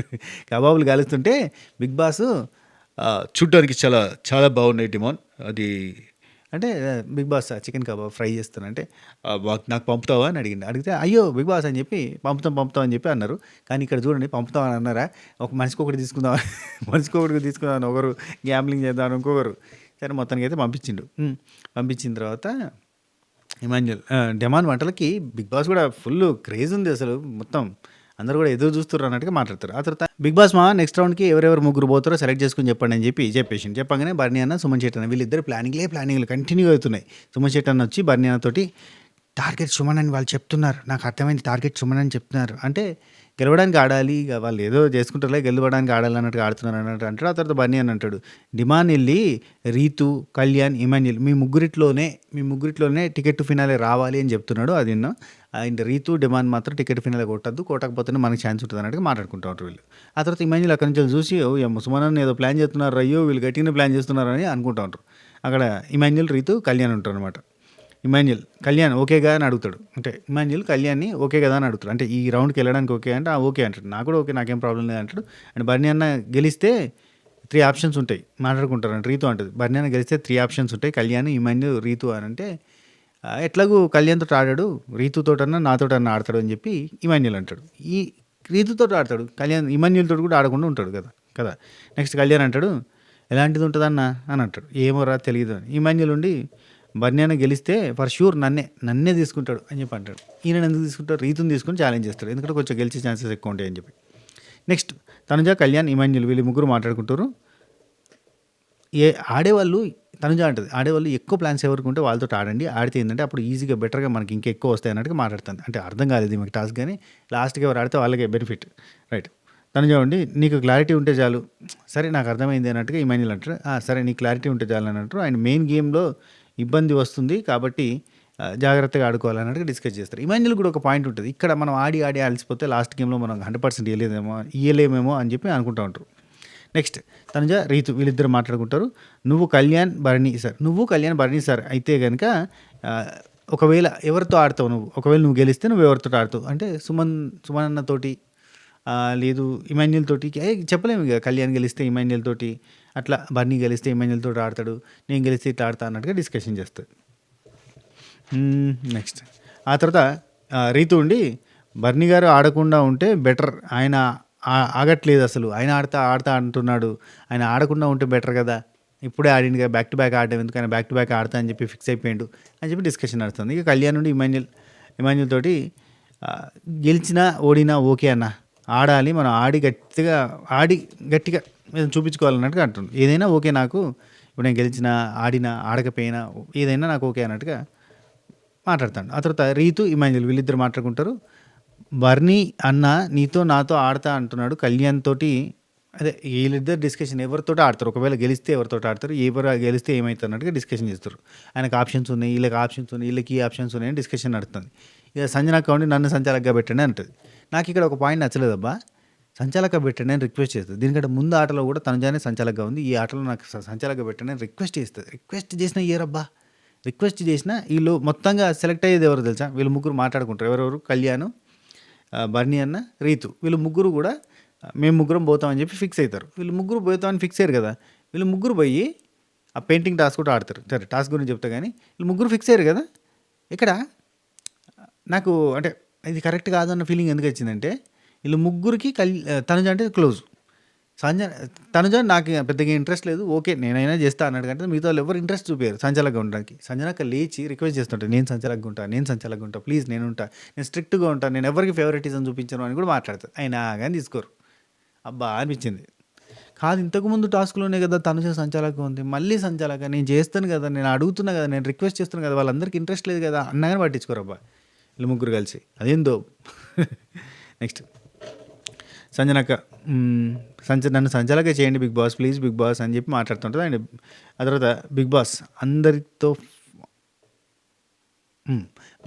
కబాబులు కాలుస్తుంటే బిగ్ బాస్ చూడ్డానికి చాలా చాలా బాగున్నాయి డిమాన్. అది అంటే Bigg Boss chicken kebab fry చేస్తానంటే నాకు పంపుతావా అని అడిగితే అయ్యో బిగ్ బాస్ అని చెప్పి పంపుతాం అని చెప్పి అన్నారు. కానీ ఇక్కడ చూడండి పంపుతామని అన్నారా, ఒక మనిషికి ఒకటి తీసుకుందామని ఒకరు గ్యాంబ్లింగ్ చేద్దామని ఇంకొకరు, సరే మొత్తానికి అయితే పంపించిన తర్వాత ఇమాన్యుల్ డెమాన్ వంటలకి బిగ్ బాస్ కూడా ఫుల్ క్రేజ్ ఉంది అసలు, మొత్తం అందరూ కూడా ఎదురు చూస్తారు అన్నట్టుగా మాట్లాడతారు. ఆ తర్వాత బిగ్ బాస్ నెక్స్ట్ రౌండ్కి ఎవరెవరు ముగ్గురు పోతారో సెలెక్ట్ చేసుకుని చెప్పండి అని చెప్పేసి చెప్పగానే బర్నీ అన్న, సుమన్ శెట్టి అన్న వీళ్ళిద్దరు ప్లానింగ్లు కంటిన్యూ అవుతున్నాయి. సుమన్ శెట్టి అన్న వచ్చి బర్నీ అన్న తోటి టార్గెట్ సుమన్ అని వాళ్ళు చెప్తున్నారు, నాకు అర్థమైంది టార్గెట్ సుమన్ అని చెప్తున్నారు, అంటే గెలవడానికి ఆడాలి, ఇక వాళ్ళు ఏదో చేసుకుంటారులే గెలవడానికి ఆడాలి అన్నట్టుగా ఆడుతున్నారు అన్నట్టు అంటాడు. ఆ తర్వాత బన్నీ అని అంటాడు, డిమాన్ వెళ్ళి రీతు, కళ్యాణ్, ఇమాన్యుల్ మీ ముగ్గురిట్లోనే టికెట్ టు ఫినాలే రావాలి అని చెప్తున్నాడు. అది అండ్ రీతు, డిమాన్ మాత్రం టికెట్ ఫినాలే కొట్టకపోతేనే మనకి ఛాన్స్ ఉంటుంది అన్నట్టుగా మాట్లాడుకుంటూ ఉంటారు వీళ్ళు. ఆ తర్వాత ఇమాన్యుల్ అక్కడి నుంచి చూసి సుమన్ ఏదో ప్లాన్ చేస్తున్నారు, అయ్యో వీళ్ళు గట్టిగానే ప్లాన్ చేస్తున్నారు అని అనుకుంటూ ఉంటారు. అక్కడ ఇమాన్యుల్, రీతు, కళ్యాణ్ ఉంటారు అనమాట. ఇమాన్యుల్ కళ్యాణ్ ఓకేగా అని అడుగుతాడు, అంటే ఇమాన్యుల్ కళ్యాణ్ని ఓకే కదా అని అడుగుతాడు, అంటే ఈ రౌండ్కి వెళ్ళడానికి ఓకే అంటే ఓకే అంటాడు, నాకు కూడా ఓకే నాకేం ప్రాబ్లం లేదు అంటాడు. అండ్ బర్నీ అన్న గెలిస్తే 3 ఆప్షన్స్ ఉంటాయి మాట్లాడుకుంటారు అంటే రీతు అంటది, బర్నీ అన్న గెలిస్తే 3 ఆప్షన్స్ ఉంటాయి, కళ్యాణ్, ఇమాన్యుల్, రీతు అని అంటే ఎట్లాగూ కళ్యాణ్‌తోటి ఆడాడు. రీతుతోటన్నా, నాతోటన్నా ఆడతాడు అని చెప్పి ఇమాన్యుల్ అంటాడు. ఈ రీతుతోటి ఆడతాడు. కళ్యాణ్ ఇమాన్యుల్‌తోటి కూడా ఆడకుండా ఉంటాడు కదా! నెక్స్ట్ కళ్యాణ్ అంటాడు, "ఎలాంటిది ఉంటదన్నా" అని అంటాడు. "ఏమోరా తెలీదు" అని. ఇమాన్యుల్ ఉండి, "బర్నీ అన్న గెలిస్తే ఫర్ ష్యూర్ నన్నే తీసుకుంటాడు" అని చెప్పి అంటాడు. ఈయనను ఎందుకు తీసుకుంటాడు? రీతుని తీసుకొని ఛాలెంజ్ చేస్తాడు. ఎందుకంటే కొంచెం గెలిచే ఛాన్సెస్ ఎక్కువ ఉంటాయి అని చెప్పి. నెక్స్ట్ తనుజ, కళ్యాణ్, ఇమాన్యుల్ వీళ్ళు ముగ్గురు మాట్లాడుకుంటారు. ఆడేవాళ్ళు తనుజ అంటది, ఆడేవాళ్ళు ఎక్కువ ప్లాన్స్ ఎవరికి ఉంటే వాళ్ళతోటి ఆడండి. ఆడితే ఏంటంటే అప్పుడు ఈజీగా బెటర్‌గా మనకి ఇంకా ఎక్కువ వస్తాయి అన్నట్టుగా మాట్లాడుతుంది. అంటే అర్థం కాలేదు ఈమెకి టాస్క్ గానీ లాస్ట్‌కి ఎవరు ఆడితే వాళ్ళకే బెనిఫిట్. రైట్. తనుజ ఉండి, "నీకు క్లారిటీ ఉంటే చాలు." "సరే నాకు అర్థమైంది" అన్నట్టుగా ఇమాన్యుల్ అంటాడు. "సరే నీకు క్లారిటీ ఉంటే చాలు" అని అంటారు. ఆయన మెయిన్ గేమ్‌లో ఇబ్బంది వస్తుంది కాబట్టి జాగ్రత్తగా ఆడుకోవాలి అన్నట్టుగా డిస్కస్ చేస్తారు. ఇమాన్యుల్ కూడా ఒక పాయింట్ ఉంటది. ఇక్కడ మనం ఆడి అలసిపోతే లాస్ట్ గేమ్‌లో మనం 100% ఇయ్యలేమేమో అని చెప్పి అనుకుంటా ఉంటారు. నెక్స్ట్ తనుజ, రీతు వీళ్ళిద్దరు మాట్లాడుకుంటారు. నువ్వు కళ్యాణ్, భరణి సార్ అయితే గనుక ఒకవేళ ఎవరితో ఆడతావు నువ్వు? ఒకవేళ నువ్వు గెలిస్తే నువ్వు ఎవరితోటి ఆడతావు? అంటే సుమన్ అన్నతోటి లేదు ఇమాన్యుల్ తోటి చెప్పలేము ఇక. కళ్యాణ్ గెలిస్తే ఇమాన్యుల్ తోటి, అట్లా బర్నీ గెలిస్తే ఇమాన్యుల్ తోటి ఆడతాడు, నేను గెలిస్తే ఇట్లా ఆడతా అన్నట్టుగా డిస్కషన్ చేస్తుంది. నెక్స్ట్ ఆ తర్వాత రీతు ఉండి, బర్నీ గారు ఆడకుండా ఉంటే బెటర్, ఆయన ఆగట్లేదు అసలు, ఆయన ఆడతా అంటున్నాడు, ఆయన ఆడకుండా ఉంటే బెటర్ కదా, ఇప్పుడే ఆడిండు కదా, బ్యాక్ టు బ్యాక్ ఆడడం ఎందుకు, ఆయన బ్యాక్ టు బ్యాక్ ఆడతా అని చెప్పి ఫిక్స్ అయిపోయిండు అని చెప్పి డిస్కషన్ నడుస్తుంది. ఇక కళ్యాణ్ నుండి ఇమాన్యుల్ తోటి, గెలిచినా ఓడినా ఓకే అన్న, ఆడాలి మనం, ఆడి గట్టిగా చూపించుకోవాలన్నట్టుగా అంటుంది. ఏదైనా ఓకే నాకు, ఇప్పుడు నేను గెలిచినా ఆడినా ఆడకపోయినా ఏదైనా నాకు ఓకే అన్నట్టుగా మాట్లాడతాడు. ఆ తర్వాత రీతు, ఇమాన్యుల్ వీళ్ళిద్దరు మాట్లాడుకుంటారు. బర్నీ అన్న నీతో నాతో ఆడతా అంటున్నాడు కళ్యాణ్ తోటి, అదే వీళ్ళిద్దరు డిస్కషన్ ఎవరితోటి ఆడతారు, ఒకవేళ గెలిస్తే ఎవరితోటి ఆడతారు, ఎవరు గెలిస్తే ఏమవుతుంది అన్నట్టుగా డిస్కషన్ చేస్తారు. ఆయనకు ఆప్షన్స్ ఉన్నాయి, వీళ్ళకి ఆప్షన్స్ ఉన్నాయి, వీళ్ళకి ఈ ఆప్షన్స్ ఉన్నాయని డిస్కషన్ నడుస్తుంది. ఇక సంజన కౌండి నన్ను సంచాలకగా పెట్టండి అంటుంది. నాకు ఇక్కడ ఒక పాయింట్ నచ్చలేదబ్బా, సంచాలక పెట్టండి అని రిక్వెస్ట్ చేస్తుంది. దీనికంటే ముందు ఆటలో కూడా తనుజానే సంచాలకగా ఉంది, ఈ ఆటలో నాకు సంచాలక పెట్టండి అని రిక్వెస్ట్ చేస్తుంది. రిక్వెస్ట్ చేసినా ఏరబ్బా, రిక్వెస్ట్ చేసినా వీళ్ళు మొత్తంగా సెలెక్ట్ అయ్యేది ఎవరు తెలుసా? వీళ్ళు ముగ్గురు మాట్లాడుకుంటారు. ఎవరెవరు? కళ్యాణ్, బర్నీ అన్న, రీతు వీళ్ళు ముగ్గురు కూడా మేము ముగ్గురం పోతామని చెప్పి ఫిక్స్ అవుతారు. వీళ్ళు ముగ్గురు పోతామని ఫిక్స్ అయ్యారు కదా, వీళ్ళు ముగ్గురు పోయి ఆ పెయింటింగ్ టాస్క్ కూడా ఆడతారు. సరే టాస్క్ గురించి చెప్తా కానీ వీళ్ళు ముగ్గురు ఫిక్స్ అయ్యారు కదా. ఇక్కడ నాకు అంటే ఇది కరెక్ట్ కాదన్న ఫీలింగ్ ఎందుకు వచ్చిందంటే, వీళ్ళు ముగ్గురికి తనుజ అంటే క్లోజ్, తనుజ నాకు పెద్దగా ఇంట్రెస్ట్ లేదు, ఓకే నేనైనా చేస్తా అన్నాడు. కంటే మిగతా వాళ్ళు ఎవరు ఇంట్రెస్ట్ చూపారు సంచాలకంగా ఉండడానికి. సంజనక్క లేచి రిక్వెస్ట్ చేస్తుంటాను, నేను సంచాలకంగా ఉంటా ప్లీజ్, నేను స్ట్రిక్ట్గా ఉంటాను, నేను ఎవరికి ఫేవరెటిజం చూపించను అని కూడా మాట్లాడతాను. అయినా కానీ తీసుకోరు. అబ్బా అనిపించింది. కాదు ఇంతకుముందు టాస్క్లోనే కదా తనుజ సంచాలకం ఉంది, మళ్ళీ సంచాలక, నేను చేస్తాను కదా, నేను అడుగుతున్నా కదా, నేను రిక్వెస్ట్ చేస్తున్నాను కదా, వాళ్ళందరికీ ఇంట్రెస్ట్ లేదు కదా అన్నా కానీ పట్టించుకోరు. అబ్బా వీళ్ళు ముగ్గురు కలిసి అదేందో. నెక్స్ట్ సంజనక్క, నన్ను సంచాలక చేయండి Bigg Boss please Bigg Boss అని చెప్పి మాట్లాడుతుంటుంది. అండ్ ఆ తర్వాత బిగ్ బాస్ అందరితో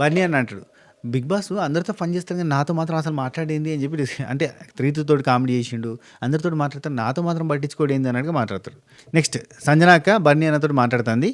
బన్నీ అని అంటాడు, బిగ్ బాస్ అందరితో ఫన్ చేస్తాడు కానీ నాతో మాత్రం అసలు మాట్లాడేంది అని చెప్పి అంటే రీతుతో కామెడీ చేసిండు, అందరితో మాట్లాడతాడు, నాతో మాత్రం పట్టించుకోడేంది అన్నట్టుగా మాట్లాడతాడు. నెక్స్ట్ సంజనాక బన్నీ అన్నతో మాట్లాడుతుంది.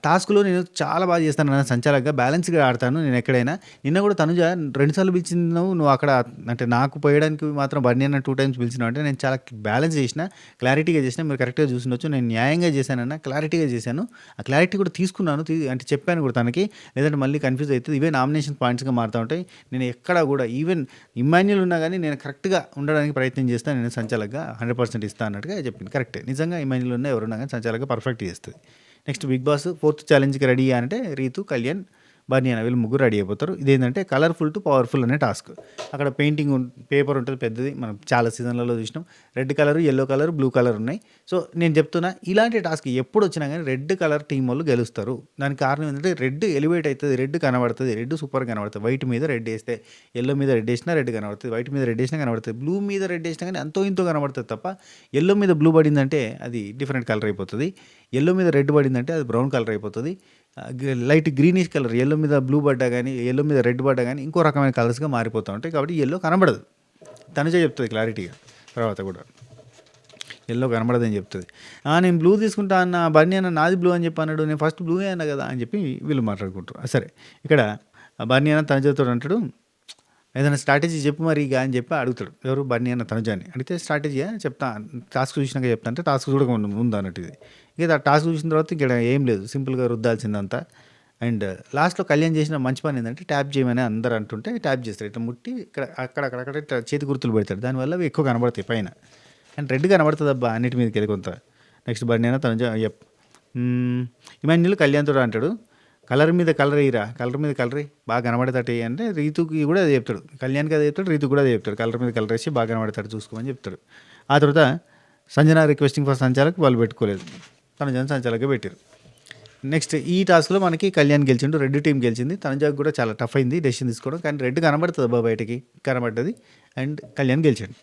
టాస్క్లో నేను చాలా బాగా చేస్తాను అన్న సంచాలకగా, బ్యాలెన్స్గా ఆడతాను నేను ఎక్కడైనా. నిన్న కూడా తనుజ 2 సార్లు పిలిచినావు నువ్వు అక్కడ, అంటే నాకు పోయడానికి మాత్రం బన్నీ అన్న 2 times పిలిచినావు అంటే నేను చాలా బ్యాలెన్స్ చేసిన, క్లారిటీగా చేసిన, మీరు కరెక్ట్గా చూసిండొచ్చు, నేను న్యాయంగా చేశానన్న, క్లారిటీగా చేశాను, ఆ క్లారిటీ కూడా తీసుకున్నాను, అంటే చెప్పాను కూడా తనకి, లేదంటే మళ్ళీ కన్ఫ్యూజ్ అవుతుంది, ఇవే నామినేషన్ పాయింట్స్గా మారుతూ ఉంటాయి. నేను ఎక్కడ కూడా ఈవెన్ ఇమాన్యుల్ ఉన్నా కానీ నేను కరెక్ట్గా ఉండడానికి ప్రయత్నం చేస్తాను, నేను సంచాలకగా 100% ఇస్తాను అన్నట్టుగా చెప్పింది. కరెక్టే, నిజంగా ఇమాన్యుల్ ఉన్నా ఎవరున్నా కానీ సంచాలకగా పర్ఫెక్ట్ చేస్తుంది. నెక్స్ట్ బిగ్ బాస్ 4th ఛాలెంజ్కి రెడీ అంటే రీతు, కళ్యాణ్, బర్నీ అన్న వీళ్ళు ముగ్గురు రెడీ అయిపోతారు. ఇదేంటంటే కలర్ఫుల్ టు పవర్ఫుల్ అనే టాస్క్. అక్కడ పెయింటింగ్ పేపర్ ఉంటుంది పెద్దది, మనం చాలా సీజన్లలో చూసినాం, red colour, yellow colour, blue colour ఉన్నాయి. సో నేను చెప్తున్నా ఇలాంటి టాస్క్ ఎప్పుడు వచ్చినా కానీ రెడ్ కలర్ టీం వాళ్ళు గెలుస్తారు. దానికి కారణం ఏంటంటే రెడ్ ఎలివేట్ అవుతుంది, రెడ్ కనబడుతుంది, రెడ్ సూపర్ కనబడుతుంది. వైట్ మీద రెడ్ వేస్తే, ఎల్లో మీద రెడ్ వేసినా రెడ్ కనబడుతుంది, వైట్ మీద రెడ్ వేసినా కనబడుతుంది, బ్లూ మీద రెడ్ వేసినా కానీ అంతో ఇంతో కనబడుతుంది తప్ప, ఎల్లో మీద బ్లూ పడిందంటే అది డిఫరెంట్ కలర్ అయిపోతుంది, ఎల్లో మీద రెడ్ పడిందంటే అది బ్రౌన్ కలర్ అయిపోతుంది, లైట్ గ్రీనిష్ కలర్ ఎల్లో మీద బ్లూ పడ్డా కానీ, ఎల్లో మీద రెడ్ పడ్డా కానీ ఇంకో రకమైన కలర్స్గా మారిపోతూ ఉంటాయి. కాబట్టి ఎల్లో కనబడదు, తనుజ చెప్తుంది క్లారిటీగా తర్వాత కూడా ఎల్లో కనబడదని చెప్తుంది. నేను బ్లూ తీసుకుంటా అన్న, బన్నీ అన్న నాది బ్లూ అని చెప్పి అన్నాడు, నేను ఫస్ట్ బ్లూ అన్నా కదా అని చెప్పి వీళ్ళు మాట్లాడుకుంటారు. సరే ఇక్కడ బన్నీ అన్న తనుజతో అంటాడు, ఏదైనా స్ట్రాటజీ చెప్పు మరి ఇక అని చెప్పి అడుగుతాడు. ఎవరు? బన్నీ అన్న తనుజాని అడిగితే స్ట్రాటజీయా చెప్తా, టాస్క్ చూసినాక చెప్తా అంటే టాస్క్ చూడక ముందు అన్నట్టు ఇది. ఇక టాస్క్ చూసిన తర్వాత ఇక్కడ ఏం లేదు, సింపుల్గా రుద్దాల్సిందంతా అండ్ లాస్ట్‌లో కళ్యాణ్ చేసిన మంచి పని ఏందంటే ట్యాప్ చేయమని అందరూ అంటుంటే ట్యాప్ చేస్తాడు. ఇట్లా ముట్టి ఇక్కడ అక్కడక్కడ ఇట్లా చేతి గుర్తులు పెడతాడు. దానివల్ల అవి ఎక్కువ కనబడతాయి పైన. అండ్ రెడ్ కనబడతదబ్బా అన్నిటి మీదకెళ్ళి కొంత. నెక్స్ట్ బర్నియానా తనుజ ఇమాన్యుల్ కళ్యాణ్‌తోటి అంటాడు. కలర్ మీద కలర్ ఎయ్యిరా, కలర్ మీద కలర్ ఎయి బాగా కనబడేటట్టు ఎయి అంటే రీతుకి కూడా అదే చెప్తాడు. కళ్యాణ్‌కి అదే చెప్తాడు, రీతుకి కూడా అదే చెప్తాడు. కలర్ మీద కలర్ ఏసి బాగా కనబడేటట్టు చూసుకోమని చెప్తాడు. ఆ తర్వాత సంజన రిక్వెస్టింగ్ ఫర్ సంచాలక్ వాళ్ళు పెట్టుకోలేదు. తనుజని సంచాలకే పెట్టారు. నెక్స్ట్ ఈ టాస్క్లో మనకి కళ్యాణ్ గెలిచిండు, రెడ్ టీం గెలిచింది. తనుజాకు కూడా చాలా టఫ్ అయింది డెసిషన్ తీసుకోవడం, కానీ రెడ్ కనబడుతుంది అబ్బా బయటకి కనబడ్డది. అండ్ కళ్యాణ్ గెలిచాడు.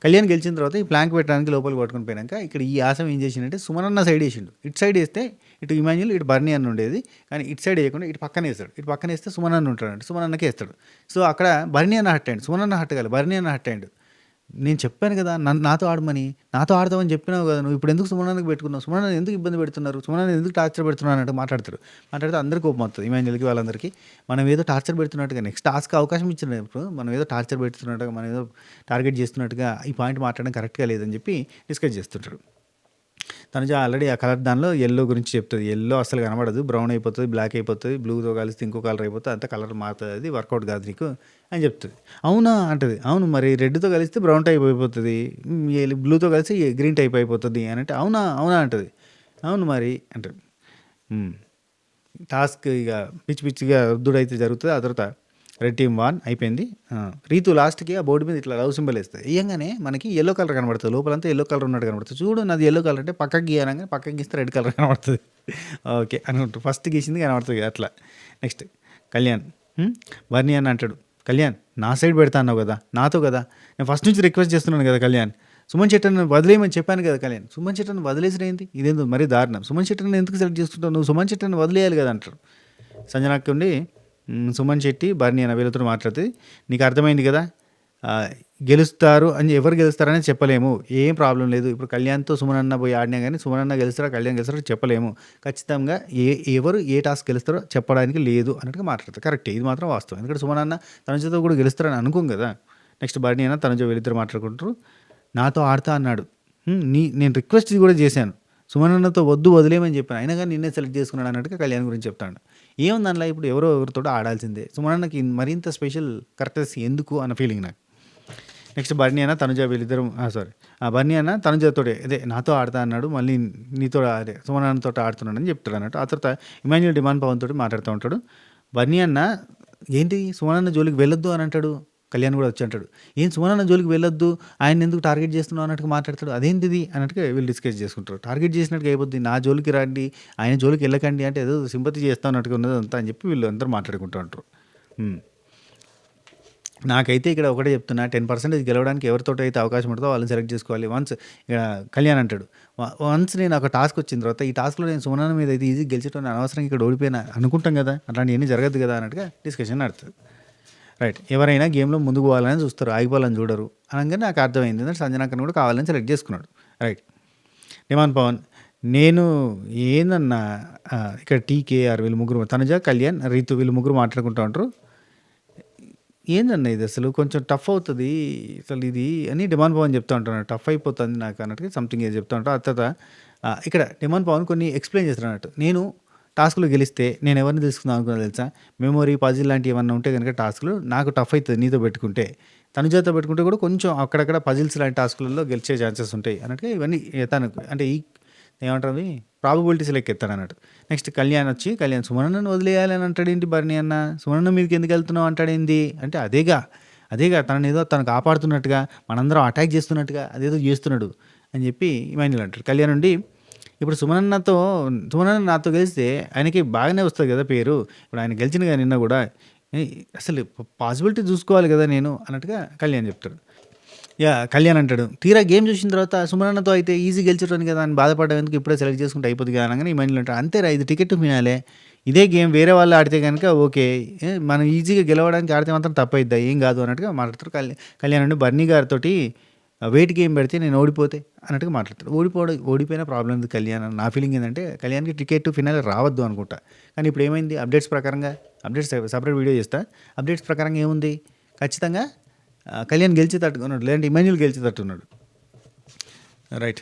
కళ్యాణ్ గెలిచిన తర్వాత ఈ ప్లాంక్ పెట్టడానికి లోపలికి పట్టుకుని పోయినాక ఇక్కడ ఈ ఆసం ఏం చేసిండంటే సుమనన్న సైడ్ వేసిండు. ఇటు సైడ్ వేస్తే ఇటు ఇమాన్యుల్ ఇటు బర్నీ అన్న ఉండేది, కానీ ఇటు సైడ్ వేయకుండా ఇటు పక్కన వేస్తాడు. ఇటు పక్కన వేస్తే సుమనన్న ఉంటాడు, సుమనన్నకే వేస్తాడు. సో అక్కడ బర్నీ అన్న హట్ అయ్యాడు, సుమనన్న హట్ కాదు, బర్నీ అన్న హట్ అయ్యాడు. నేను చెప్పాను కదా నాతో ఆడమని, నాతో ఆడతామని చెప్పినావు కదా, నువ్వు ఇప్పుడు ఎందుకు సుమనానికి పెట్టుకున్నావు, సుమనాన్ని ఎందుకు ఇబ్బంది పెడుతున్నారు, సుమనాన్ని ఎందుకు టార్చర్ పెడుతున్నారు అన్నట్టు మాట్లాడితే అందరికీ కోపం వస్తుంది. ఇమాన్యుల్కి వాళ్ళందరికీ మనం ఏదో టార్చర్ పెడుతున్నట్టుగా నెక్స్ట్ టాస్క్ అవకాశం ఇచ్చినప్పుడు మనం ఏదో టార్చర్ పెడుతున్నట్టుగా, మనం ఏదో టార్గెట్ చేస్తున్నట్టుగా ఈ పాయింట్ మాట్లాడడం కరెక్ట్గా లేదని చెప్పి డిస్కస్ చేస్తుంటాడు. తనుజ ఆల్రెడీ ఆ కలర్ దానిలో ఎల్లో గురించి చెప్తుంది. ఎల్లో అసలు కనబడదు, బ్రౌన్ అయిపోతుంది, బ్లాక్ అయిపోతుంది, బ్లూతో కలిస్తే ఇంకో కలర్ అయిపోతుంది, అంత కలర్ మారుతుంది, అది వర్కౌట్ కాదు నీకు అని చెప్తుంది. అవునా అంటది. అవును మరి రెడ్తో కలిస్తే బ్రౌన్ టైప్ అయిపోతుంది, బ్లూతో కలిసి గ్రీన్ టైప్ అయిపోతుంది అని అంటే అవునా అవునా అంటది. అవును మరి అంటది. టాస్క్ ఇక పిచ్చిగా రుద్దుడైతే జరుగుతుంది. ఆ తర్వాత రెడ్ టీమ్ 1 అయిపోయింది. రీతు లాస్ట్కి ఆ బోర్డు మీద ఇట్లా లవ్ సింబల్ వేస్తుంది. వేయంగానే మనకి ఎల్లో కలర్ కనబడుతుంది, లోపలంతా ఎల్లో కలర్ ఉన్నట్టు కనబడుతుంది. చూడు నాది ఎల్లో కలర్ అంటే పక్కకి గీయనగానే పక్కకి గీస్తే రెడ్ కలర్ కనబడుతుంది. ఓకే అనుకుంటారు, ఫస్ట్ గీసింది కనబడుతుంది అట్లా. నెక్స్ట్ కళ్యాణ్ బర్నీ అని అంటాడు. కళ్యాణ్ నా సైడ్ పెడతా అన్నావు కదా, నాతో కదా, నేను ఫస్ట్ నుంచి రిక్వెస్ట్ చేస్తున్నాను కదా కళ్యాణ్, సుమన్ చెట్టను వదిలేయమని చెప్పాను కదా కళ్యాణ్, సుమన్ చెట్టను వదిలేసిరేంది, ఇదేందో మరీ దారుణం, సుమన్ చెట్టను ఎందుకు సెలెక్ట్ చేసుకుంటావు, నువ్వు సుమన్ చెట్టను వదిలేయాలి కదా అంటారు. సంజనాకి ఉండి సుమన్ శెట్టి బర్నీ అన్న వీళ్ళతో మాట్లాడితే నీకు అర్థమైంది కదా, గెలుస్తారు అని ఎవరు గెలుస్తారని చెప్పలేము, ఏం ప్రాబ్లం లేదు. ఇప్పుడు కళ్యాణ్తో సుమన్ అన్న పోయి ఆడినా కానీ సుమన్ అన్న గెలుస్తారా కళ్యాణ్ గెలుస్తారో చెప్పలేము, ఖచ్చితంగా ఎవరు ఏ టాస్క్ గెలుస్తారో చెప్పడానికి లేదు అన్నట్టుగా మాట్లాడతారు. కరెక్ట్, ఇది మాత్రం వాస్తవం. ఎందుకంటే సుమన్ అన్న తనుజతో కూడా గెలుస్తారని అనుకోం కదా. నెక్స్ట్ బర్నీ అన్న తనుజ వీళ్ళిద్దరు మాట్లాడుకుంటారు. నాతో ఆడతా అన్నాడు, నేను రిక్వెస్ట్ కూడా చేశాను, సుమనన్నతో వద్దు వదిలేమని చెప్పాను, అయినా కానీ నిన్నే సెలెక్ట్ చేసుకున్నాడు అన్నట్టుగా కళ్యాణ్ గురించి చెప్తాడు. ఏముంది అందులో, ఇప్పుడు ఎవరితో ఆడాల్సిందే, సుమనన్నకి మరింత స్పెషల్ కరెక్టెస్ ఎందుకు అన్న ఫీలింగ్ నాకు. నెక్స్ట్ బర్నీ అన్న తనుజ వీళ్ళిద్దరు బర్నీ అన్న తనుజతోటే అదే నాతో ఆడతా అన్నాడు, మళ్ళీ నీతో అదే సుమనన్నతో ఆడుతున్నాడు అని చెప్తాడు అన్నట్టు. ఆ తర్వాత ఇమాన్యుల్ డిమాండ్ పవన్ తోటి మాట్లాడుతూ ఉంటాడు. బర్నీ అన్న ఏంటి సుమనన్న జోలికి వెళ్ళొద్దు అని అంటాడు. కళ్యాణ్ కూడా వచ్చి అంటాడు, ఏం సుమనన్న జోలికి వెళ్ళొద్దు, ఆయన ఎందుకు టార్గెట్ చేస్తున్నావు అన్నట్టుగా మాట్లాడతాడు. అదేంటిది అన్నట్టుగా వీళ్ళు డిస్కస్ చేసుకుంటారు. టార్గెట్ చేసినట్టుగా అయిపోద్ది, నా జోలికి రండి, ఆయన జోలికి వెళ్ళకండి అంటే ఏదో సింపతి చేస్తా ఉన్నట్టుగా ఉన్నది అంతా అని చెప్పి వీళ్ళు అందరూ మాట్లాడుకుంటూ ఉంటారు. నాకైతే ఇక్కడ ఒకటే చెప్తున్నా, 10% గెలవడానికి ఎవరితో అయితే అవకాశం ఉంటుందో వాళ్ళని సెలెక్ట్ చేసుకోవాలి. వన్స్ ఇక్కడ కళ్యాణ్ అంటాడు, వన్స్ నేను ఒక టాస్క్ వచ్చిన తర్వాత ఈ టాస్క్లో నేను సుమనన్న మీద అయితే ఈజీ గెలిచేటోని అనవసరంగా ఇక్కడ ఓడిపోయినా అనుకుంటాం కదా, అట్లాంటివన్నీ జరగదు కదా అన్నట్టుగా డిస్కషన్ నడుతుంది. రైట్, ఎవరైనా గేమ్లో ముందుకు పోవాలని చూస్తారు, ఆగిపోవాలని చూడరు అనగానే నాకు అర్థమైంది. ఎందుకంటే సంజనాకన్ కూడా కావాలని సెలెక్ట్ చేసుకున్నాడు. రైట్, డిమాండ్ పవన్ నేను ఏందన్నా ఇక్కడ టీకేఆర్ వీళ్ళు ముగ్గురు, తనుజ కళ్యాణ్ రీతు వీళ్ళు ముగ్గురు మాట్లాడుకుంటూ ఉంటారు. ఏందన్నా ఇది అసలు కొంచెం టఫ్ అవుతుంది అసలు ఇది అని డిమాండ్ పవన్ చెప్తూ ఉంటున్నాడు. టఫ్ అయిపోతుంది నాకు అన్నట్టుగా సంథింగ్ ఏదో చెప్తూ ఉంటాడు. ఆ తర్వాత ఇక్కడ డిమాండ్ పవన్ కొన్ని ఎక్స్ప్లెయిన్ చేస్తాడు అన్నట్టు. నేను టాస్క్లో గెలిస్తే నేను ఎవరిని తెలుసుకుందాం అనుకున్నా తెలుసా, మెమొరీ పజిల్ లాంటివి ఏమన్నా ఉంటే కనుక టాస్క్లు నాకు టఫ్ అవుతుంది నీతో పెట్టుకుంటే, తనుజాతో పెట్టుకుంటే కూడా కొంచెం అక్కడక్కడ పజిల్స్ లాంటి టాస్క్లలో గెలిచే ఛాన్సెస్ ఉంటాయి అన్నట్టుగా ఇవన్నీ తనకు అంటే ఈ ఏమంటారు ప్రాబబిలిటీస్ లెక్క ఎత్తాడు అన్నట్టు. నెక్స్ట్ కళ్యాణ్ వచ్చి కళ్యాణ్ సుమనన్నను వదిలేయాలని అంటాడేంటి బర్నీ అన్న, సుమనన్న మీదకి ఎందుకు వెళ్తున్నావు అంటాడేంటి అంటే అదేగా తనని ఏదో తను కాపాడుతున్నట్టుగా మనందరం అటాక్ చేస్తున్నట్టుగా అదేదో చేస్తున్నాడు అని చెప్పి ఇమాన్యుల్ అంటాడు. కళ్యాణ్ నుండి ఇప్పుడు సుమనన్న నాతో గెలిస్తే ఆయనకి బాగానే వస్తుంది కదా పేరు, ఇప్పుడు ఆయన గెలిచిన కానీ నిన్న కూడా అసలు పాసిబిలిటీ చూసుకోవాలి కదా నేను అన్నట్టుగా కళ్యాణ్ చెప్తాడు. కళ్యాణ్ అంటాడు, తీరా గేమ్ చూసిన తర్వాత సుమనన్నతో అయితే ఈజీ గెలిచడానికి కదా అని బాధపడడం ఎందుకు, ఇప్పుడే సెలెక్ట్ చేసుకుంటే అయిపోతుంది కదా అనగానే ఇమాన్యుల్ అంటాడు, అంతేరా ఇది టికెట్ ఫినాలే, ఇదే గేమ్ వేరే వాళ్ళు ఆడితే కనుక ఓకే, మనం ఈజీగా గెలవడానికి ఆడితే మాత్రం తప్పైద్దా, ఏం కాదు అన్నట్టుగా మాట్లాడతారు. కళ్యాణ్ అండి బర్నీ గారితో వెయిట్ గేమ్ పెడితే నేను ఓడిపోతే అన్నట్టుగా మాట్లాడతాడు. ఓడిపోయిన ప్రాబ్లం ఉంది కళ్యాణ్. నా ఫీలింగ్ ఏంటంటే కళ్యాణ్కి టికెట్ ఫినాలే రావద్దు అనుకుంటా, కానీ ఇప్పుడు ఏమైంది అప్డేట్స్ సపరేట్ వీడియో చేస్తా, అప్డేట్స్ ప్రకారంగా ఏముంది ఖచ్చితంగా కళ్యాణ్ గెలిచేటట్టున్నాడు, లేదంటే ఇమాన్యుల్ గెలిచేటట్టున్నాడు. రైట్,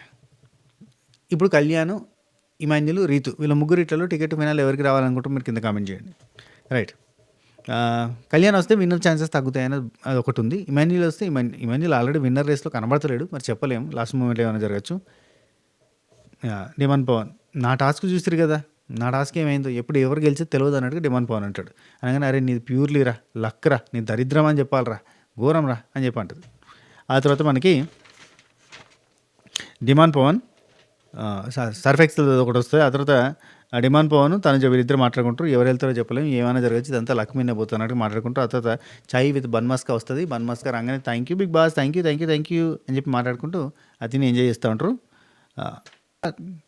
ఇప్పుడు కళ్యాణ్ ఇమాన్యుల్, రీతు వీళ్ళ ముగ్గురిట్లలో టికెట్ ఫైనల్ ఎవరికి రావాలనుకుంటే మీరు కింద కామెంట్ చేయండి. రైట్. కళ్యాణ్ వస్తే విన్నర్ ఛాన్సెస్ తగ్గుతాయని అది ఒకటి ఉంది. ఇమాన్యుల్ వస్తే ఇమాన్యుల్ ఆల్రెడీ విన్నర్ రేస్లో కనబడతలేడు, మరి చెప్పలేము, లాస్ట్ మూమెంట్ ఏమైనా జరగచ్చు. డిమాండ్ పవన్, నా టాస్క్ చూస్తారు కదా, నా టాస్క్ ఏమైందో ఎప్పుడు ఎవరు గెలిచి తెలియదు అన్నట్టుగా డిమాండ్ పవన్ అంటాడు. అనగానే అరే నీది ప్యూర్లీ రా, లక్ రా, నీ దరిద్రం అని చెప్పాలరా, ఘోరం రా అని చెప్పి అంటుంది. ఆ తర్వాత మనకి డిమాండ్ పవన్ సర్ఫ్ ఎక్సెల్ ఒకటి వస్తుంది. ఆ తర్వాత డిమాండ్ పవన్ తను వీరిద్దరు మాట్లాడుకుంటారు, ఎవరు వెళ్తారో చెప్పలేము, ఏమైనా జరగచ్చు, ఇదంతా లక్ మీద పోతున్నట్టు మాట్లాడుకుంటారు. ఆ తర్వాత చాయ్ విత్ బన్మస్కా వస్తుంది. బన్మస్కా రాగానే thank you big boss, thank you అని చెప్పి మాట్లాడుకుంటూ అతిని ఎంజాయ్ చేస్తూ ఉంటారు.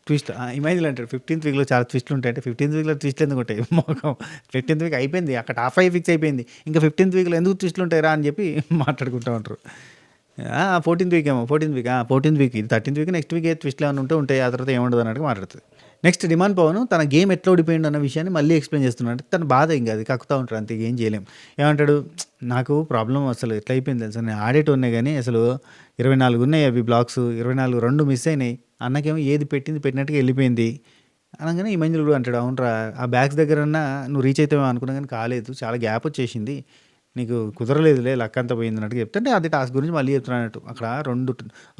ట్విస్ట్ ఇమాజిన్ అంటాడు 15th వీక్లో చాలా ట్విస్ట్లు ఉంటాయి అంటే 15th వీక్లో ట్విస్ట్లు ఎందుకు ఉంటాయి, మొఖం 15th వీక్ అయిపోయింది, అక్కడ టాప్ 5 ఫిక్స్ అయిపోయింది, ఇంకా 15th వీక్లో ఎందుకు ట్విస్ట్లు ఉంటాయిరా అని చెప్పి మాట్లాడుకుంటూ ఉంటారు. 14th వీక్ ఏమో 14th వీక్ ఇది 13th వీక్, నెక్స్ట్ వీక్ ట్విస్ట్లు ఏమైనా ఉంటాయి, ఆ తర్వాత ఏముండదు అన్నట్టు మాట్లాడుతుంది. నెక్స్ట్ డిమాండ్ పవన్ తన గేమ్ ఎట్లా ఓడిపోయిండు అన్న విషయాన్ని మళ్ళీ ఎక్స్ప్లెయిన్ చేస్తున్నాడు. తన బాధ ఇంకా అది కక్కుతూ ఉంటాడు, అంతే ఏం చేయలేం. ఏమంటాడు, నాకు ప్రాబ్లం అసలు ఎట్లా అయిపోయింది తెలుసా, నేను ఆడేటోనే కానీ అసలు 24 ఉన్నాయి అవి బ్లాక్స్, 24 2 మిస్ అయినాయి, అన్నకేమో ఏది పెట్టినట్టుగా వెళ్ళిపోయింది అనగానే ఈ మంజులు అంటాడు, అవునరా ఆ బ్యాగ్స్ దగ్గరన్నా నువ్వు రీచ్ అవుతావో అనుకున్నా కానీ కాలేదు, చాలా గ్యాప్ వచ్చేసింది, నీకు కుదరలేదులే, లక్ అంతా పోయింది అన్నట్టు చెప్తుంటే అది టాస్క్ గురించి మళ్ళీ చెప్తున్నానట్టు. అక్కడ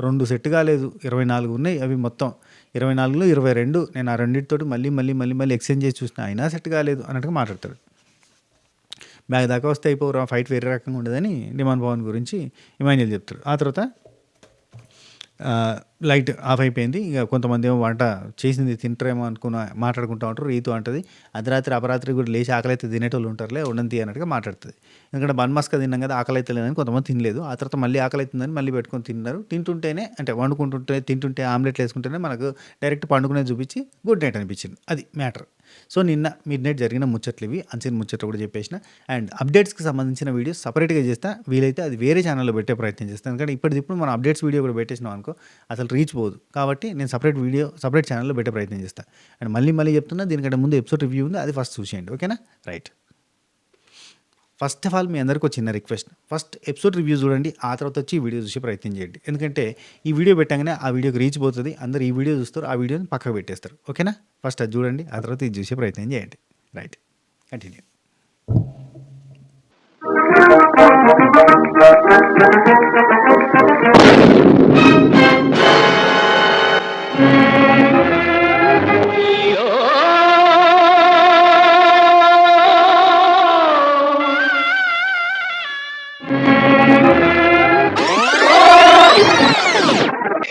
రెండు సెట్ కాలేదు, 24 ఉన్నాయి, అవి మొత్తం 24లో 22 నేను ఆ రెండింటితోటి మళ్ళీ ఎక్స్చేంజ్ చేసి చూసిన, అయినా సెట్ కాలేదు అన్నట్టుగా మాట్లాడతాడు. బ్యాగ్ దాకా వస్తే అయిపోరా, ఫైట్ వేరే రకంగా ఉండదని డిమాండ్ పవన్ గురించి ఇమాన్యుల్ చెప్తాడు. ఆ తర్వాత లైట్ ఆఫ్ అయిపోయింది, ఇక కొంతమంది ఏమో వంట చేసింది తింటారేమో మాట్లాడుకుంటూ ఉంటారు. రీతు అంటది అర్ధరాత్రి అపరాత్రి కూడా లేచి ఆకలి అయితే తినేటోళ్ళు ఉంటారులే, ఉండంతి అన్నట్టుగా మాట్లాడుతుంది. ఎందుకంటే బన్మస్కా తిన్నాం కదా, ఆకలి అయితే లేదని కొంతమంది తినలేదు. ఆ తర్వాత మళ్ళీ ఆకలి అవుతుందని మళ్ళీ పెట్టుకొని తిన్నారు. తింటుంటేనే అంటే తింటుంటే ఆమ్లెట్లు వేసుకుంటేనే మనకు డైరెక్ట్ పండుకునేది చూపించి గుడ్ నైట్ అనిపించింది, అది మ్యాటర్. సో నిన్న మిడ్ నైట్ జరిగిన ముచ్చట్లు ఇవి, అన్సీన్ ముచ్చట్లు కూడా చెప్పేసిన. అండ్ అప్డేట్స్కి సంబంధించిన వీడియోస్ సపరేట్గా చేస్తా, వీలైతే అది వేరే ఛానల్లో పెట్టే ప్రయత్నం చేస్తాను. ఎందుకంటే ఇప్పటికిప్పుడు మనం అప్డేట్స్ వీడియో కూడా పెట్టేసినాం అనుకో అసలు రీచ్ పోదు, కాబట్టి నేను సపరేట్ ఛానల్లో పెట్టే ప్రయత్నం చేస్తాను. అండ్ మళ్ళీ చెప్తున్నా, దీనికంటే ముందు ఎపిసోడ్ రివ్యూ ఉంది, అది ఫస్ట్ చూసేయండి, ఓకేనా? రైట్. ఫస్ట్ ఆఫ్ ఆల్ మీ అందరికీ ఒక చిన్న రిక్వెస్ట్, ఫస్ట్ ఎపిసోడ్ రివ్యూ చూడండి, ఆ తర్వాత వచ్చి ఈ వీడియో చూసే ప్రయత్నం చేయండి. ఎందుకంటే ఈ వీడియో పెట్టగానే ఆ వీడియోకి రీచ్ పోతుంది, అందరూ ఈ వీడియో చూస్తారు, ఆ వీడియోని పక్కకు పెట్టేస్తారు, ఓకేనా? ఫస్ట్ అది చూడండి, ఆ తర్వాత ఇది చూసే ప్రయత్నం చేయండి. Right, continue.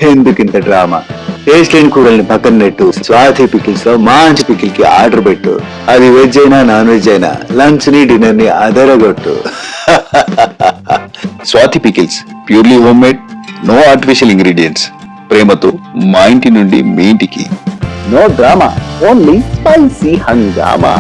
ఎందుకింత డ్రామా? టేస్ట్ లేని కూరల్ని పక్కన నెట్టు, స్వాతి పికిల్స్ లో మంచి పికిల్ కి ఆర్డర్ పెట్టు. అది వెజ్ అయినా నాన్ వెజ్ అయినా లంచ్ ని డిన్నర్ ని అదరగొట్టు. Swathi pickles purely home made, no artificial ingredients. ప్రేమతో మా ఇంటి నుండి మీ ఇంటికి. నో డ్రామా, ఓన్లీ స్పైసీ హంగామా.